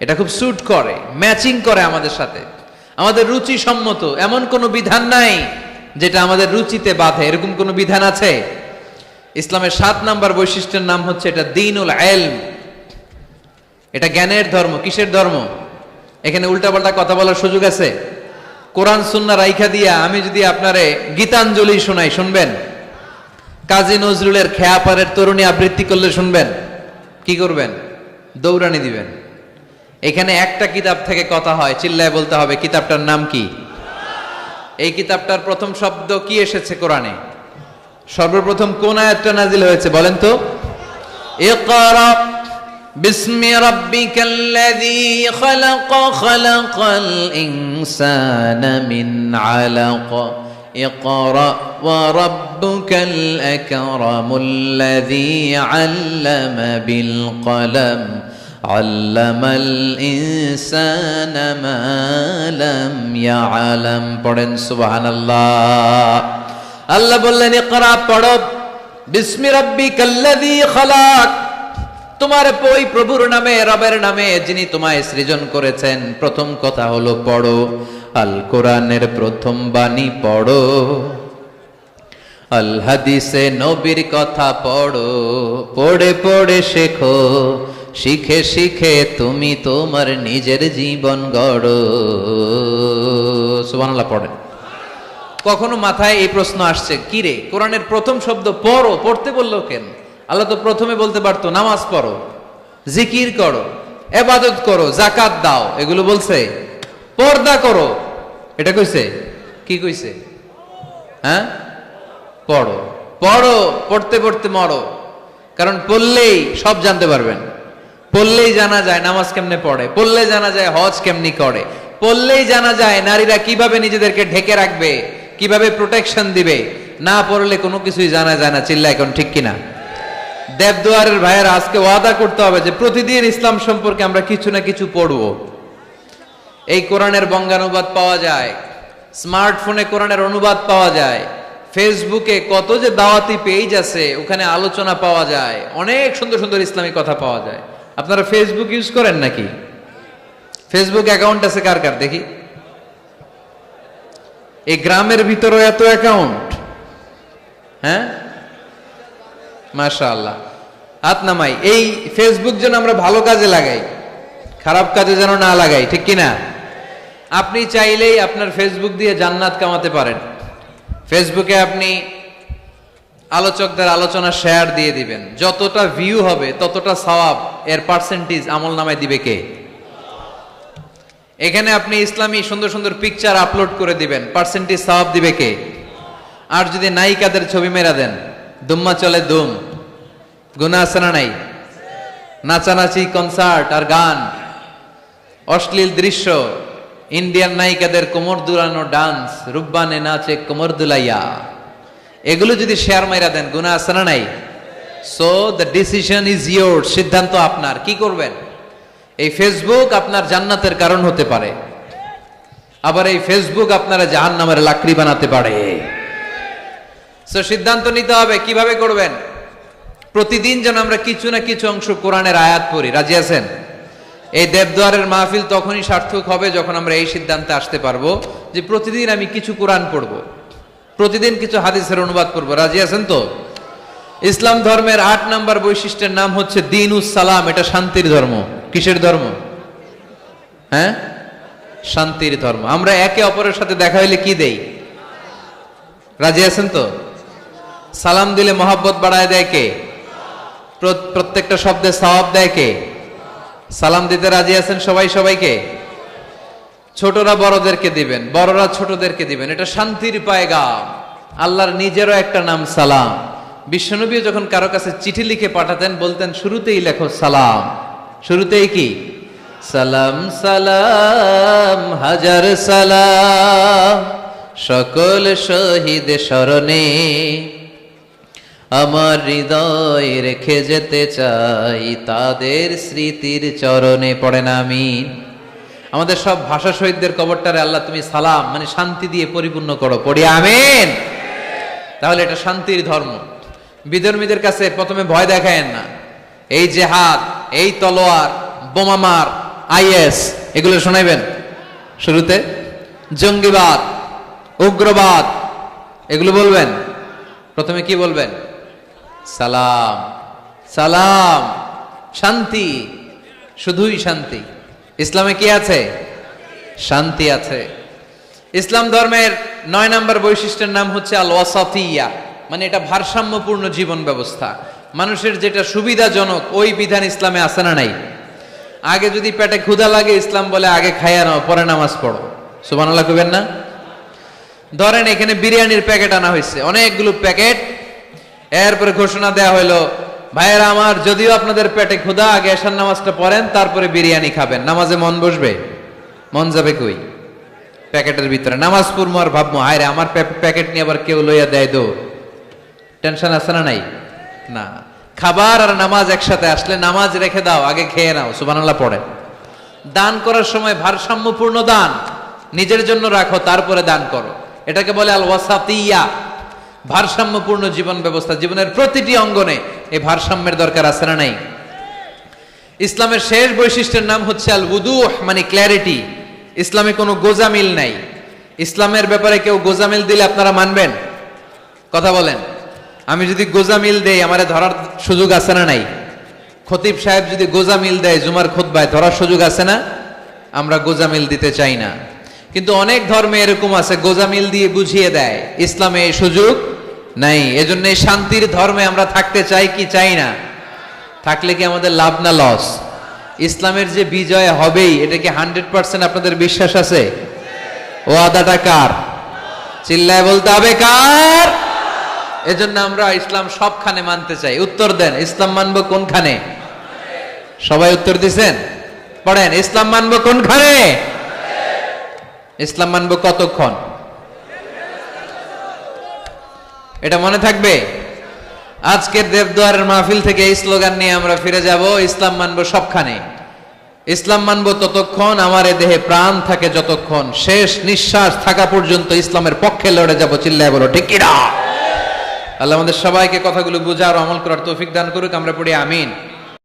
এটা খুব স্যুট করে, ম্যাচিং করে আমাদের সাথে, আমাদের রুচি সম্মত। এমন কোনো বিধান নাই যেটা আমাদের রুচিতে বাধে, এরকম কোনো বিধান আছে? ইসলামের 7 নাম্বার বৈশিষ্ট্যের নাম হচ্ছে এটা দ্বীনুল ইলম, এটা জ্ঞানের ধর্ম। কিসের ধর্ম? এখানে উল্টাপাল্টা কথা বলার সুযোগ আছে? কোরআন সুন্নাহ রাইখা দিয়া আমি যদি আপনারে গীতাঞ্জলি শোনাই, শুনবেন? কাজী নজরুলের খেয়াপাড়ের তরুণী আবৃত্তি করলে শুনবেন? কি করবেন? দৌড়ানি দিবেন। এখানে একটা কিতাব থেকে কথা হয়, চিল্লায় বলতে হবে কিতাবটার নাম কি? এই কিতাবটার প্রথম শব্দ কি এসেছে কোরআনে? সর্বপ্রথম কোন আয়াতটা নাজিল হয়েছে বলেন তো? ইকরা বিসমি রাব্বিকাল্লাযী খালাকাল ইনসানা মিন আলাক ইকরা ওয়া রাব্বুকাল আকরামুল্লাযী আল্লামা বিল কলম আল্লামাল ইনসানা মা লাম ইয়ালাম। পড়েন সুবহানাল্লাহ। আল্লাহ বললেন ইকরা, পড়ো, বিসমি রাব্বিকাল্লাযী খালাক, তোমার ওই প্রভুর নামে, রবের নামে যিনি তোমায় সৃজন করেছেন। প্রথম কথা হলো পড়ো, আল কোরআনের প্রথম বাণী পড়ো, আল হাদিসে নবীর কথা পড়ো, পড়ে পড়ে শেখো, শিখে শিখে তুমি তোমার নিজের জীবন গড়ো। সুবহানাল্লাহ পড়েন। কখনো মাথায় এই প্রশ্ন আসছে, কি রে কোরআনের প্রথম শব্দ পড়ো, পড়তে বললো কেন? আল্লাহ তো প্রথমে বলতে পারতো নামাজ পড়ো, জিকির করো, ইবাদত করো, যাকাত দাও, এগুলো বলছে? পর্দা করো, এটা কইছে? কি কইছে? হ্যাঁ, পড়ো পড়ো, পড়তে পড়তে মরো। কারণ পড়লেই সব জানতে পারবেন, পড়লেই জানা যায় নামাজ কেমনে পড়ে, পড়লে জানা যায় হজ কেমনি করে, পড়লেই জানা যায় নারীরা কিভাবে নিজেদেরকে ঢেকে রাখবে, কিভাবে প্রোটেকশন দিবে। না পড়লে কোনো কিছুই জানা যায় না। চিল্লা এখন ঠিক কিনা? দেবদুয়ারের ভাইয়েরা আজকে ওয়াদা করতে হবে যে প্রতিদিন ইসলাম সম্পর্কে আমরা কিছু না কিছু পড়বো। এই কোরআনের বঙ্গানুবাদ পাওয়া যায়, স্মার্টফোনে কোরআনের অনুবাদ পাওয়া যায়, ফেসবুকে কত যে দাওয়াতি পেজ আছে ওখানে আলোচনা পাওয়া যায়, অনেক সুন্দর সুন্দর ইসলামিক কথা পাওয়া যায়। আপনারা ফেসবুক ইউজ করেন নাকি? ফেসবুক অ্যাকাউন্ট আছে কার কার দেখি? এই গ্রামের ভিতরে এত অ্যাকাউন্ট, হ্যাঁ মাশাআল্লাহ, হাত নামাই। এই ফেসবুক যেন আমরা ভালো কাজে লাগাই, খারাপ কাজে যেন না লাগাই, ঠিক কিনা? আপনি চাইলেই আপনার ফেসবুক দিয়ে জান্নাত কামাতে পারেন। ফেসবুকে আপনি আলোচকদের আলোচনা শেয়ার দিয়ে দিবেন, যতটা ভিউ হবে ততটা সওয়াব, এর পার্সেন্টেজ আমল নামায় দিবে কে? এখানে আপনি ইসলামী সুন্দর সুন্দর পিকচার আপলোড করে দিবেন, পার্সেন্টেজ সওয়াব দিবে কে? আর যদি নায়িকাদের ছবি মেরা দেন, দুম্মা চলে দুম, গুনাহ আছে না নাই? নাচানাচি, কনসার্ট আর গান, অশ্লীল দৃশ্য, ইন্ডিয়ান নায়িকাদের কোমর দুলানো ডান্স, রুব্বানে নাচে কোমর দুলাইয়া, এগুলো যদি শেয়ার মাইরা দেন, গুনাহ আছে না নাই? So the decision is yours, সিদ্ধান্ত আপনার। কি করবেন? এই ফেসবুক আপনার জান্নাতের কারণ হতে পারে, আবার এই ফেসবুক আপনারা জাহান্নামের লাকড়ি বানাতে পারে। সো সিদ্ধান্ত নিতে হবে কিভাবে করবেন। প্রতিদিন যেন আমরা কিছু না কিছু অংশ কোরআনের আয়াত পড়ি। রাজি আছেন? এই দেবদুয়ারের মাহফিল তখনই সার্থক হবে যখন আমরা এই সিদ্ধান্তে আসতে পারবো যে প্রতিদিন আমি কিছু কোরআন পড়বো, প্রতিদিন কিছু হাদিসের অনুবাদ পড়বো। রাজি আছেন তো? ইসলাম ধর্মের 8 নম্বর বৈশিষ্ট্যের নাম হচ্ছে দ্বীনুস সালাম। এটা শান্তির ধর্ম। কিসের ধর্ম? হ্যাঁ, শান্তির ধর্ম। আমরা একে অপরের সাথে দেখা হইলে কি দেই? রাজি আছেন তো? সালাম দিলে মহব্বত বাড়ায় দেয় কে? প্রত্যেকটা শব্দে সওয়াব দেয় কে? সালাম দিতে রাজি আছেন সবাই সবাইকে? ছোটরা বড়দেরকে দিবেন, বড়রা ছোটদেরকে দিবেন। এটা শান্তির পায়গাম। আল্লাহর নিজেরও একটা নাম সালাম। বিশ্বনবী যখন কারো কাছে চিঠি লিখে পাঠাতেন বলতেন শুরুতেই লেখো সালাম। শুরুতেই কি? সালাম সালাম হাজার সালাম সকল শহীদ স্মরণে আমার হৃদয় রেখে যেতে চাই তাদের স্মৃতির চরণে। পড়েন আমিন। আমাদের সব ভাষা শহীদদের কবরটারে আল্লাহ তুমি সালাম মানে শান্তি দিয়ে পরিপূর্ণ করো। পড়ি আমিন। তাহলে এটা শান্তির ধর্ম। বিধর্মীদের কাছে প্রথমে ভয় দেখায়েন না। এই জেহাদ, এই তলোয়ার, বোমামার, আইএস এগুলো শোনাইবেন শুরুতে। জঙ্গিবাদ, উগ্রবাদ এগুলো বলবেন। প্রথমে কি বলবেন? সালাম সালাম, শান্তি, শুধুই শান্তি। ইসলামে কি আছে? শান্তি আছে। ইসলাম ধর্মের 9 নম্বর বৈশিষ্ট্যের নাম হচ্ছে আল ওয়াসাতিয়া, মানে এটা ভারসাম্যপূর্ণ জীবন ব্যবস্থা। মানুষের যেটা সুবিধাজনক ওই বিধান ইসলামে আছে না নাই? আগে যদি পেটে ক্ষুধা লাগে ইসলাম বলে আগে খাইয়া নাও পরে নামাজ পড়ো। সুবহানাল্লাহ কইবেন না? ধরেন এখানে বিরিয়ানির প্যাকেট আনা হয়েছে, অনেকগুলো প্যাকেট। এরপরে ঘোষণা দেয়া হইলো ভাইয়েরা আমার, যদিও আপনাদের পেটে ক্ষুধা, আগে এশার নামাজটা পড়েন, তারপরে বিরিয়ানি খাবেন। নামাজে মন বসবে? মন যাবে কই? প্যাকেটের ভিতরে নামাজ পড়বো আর ভাববো, হায় রে আমার প্যাকেট নিয়ে আবার কেউ লইয়া দেয় দো, টেনশন আছে না নাই? না, খাবার আর নামাজ একসাথে আসলে নামাজ রেখে দাও, আগে খেয়ে নাও, সুবহানাল্লাহ পড়ে। দান করার সময় ভারসাম্যপূর্ণ দান, নিজের জন্য রাখো, তারপরে দান করো। এটাকে বলে আল ওয়াসাতিয়া, ভারসাম্যপূর্ণ জীবন ব্যবস্থা। জীবনের প্রতিটি অঙ্গনে এই ভারসাম্যের দরকার আছে না নাই? ইসলামের শেষ বৈশিষ্ট্যের নাম হচ্ছে আল উদুহ, মানে ক্ল্যারিটি। ইসলামে কোনো গোজামিল নাই। ইসলামের ব্যাপারে কেউ গোজামিল দিলে আপনারা মানবেন? কথা বলেন। আমি যদি গোজামিল দেই, আমারে ধরার সুযোগ আছে না নাই? খতিব সাহেব যদি গোজামিল দেয় জুমার খুতবায়, ধরার সুযোগ আছে না? আমরা গোজামিল দিতে চাই না। কিন্তু অনেক ধর্মে এরকম আছে, গোজামিল দিয়ে বুঝিয়ে দেয়। ইসলামে এই সুযোগ নাই। এজন্য এই শান্তির ধর্মে আমরা থাকতে চাই কি চাই না? থাকলে কি আমাদের লাভ না লস? ইসলামের যে বিজয় হবেই, এটা কি 100% আপনাদের বিশ্বাস আছে? ও আদাটা কার? চিল্লায় বলতে হবে কার? এজন্য আমরা ইসলাম সবখানে মানতে চাই। উত্তর দেন, ইসলাম মানবো কোনখানে? সবাই উত্তর দিছেন? পড়েন, ইসলাম মানবো কোনখানে? ইসলাম মানবো কতক্ষণ? এটা মনে থাকবে। আজকের দেবদুয়ারের মাহফিল থেকে এই স্লোগান নিয়ে আমরা ফিরে যাব, ইসলাম মানবো সবখানে। ইসলাম মানবো ততক্ষণ আমার এ দেহে প্রাণ থাকে, যতক্ষণ শেষ নিঃশ্বাস থাকা পর্যন্ত ইসলামের পক্ষে লড়ে যাব। চিল্লায় বলো ঠিক কি না? আল্লাহ আমাদের সবাইকে কথাগুলো বুঝার, আমল করার তৌফিক দান করুক। আমরা পড়ি আমিন।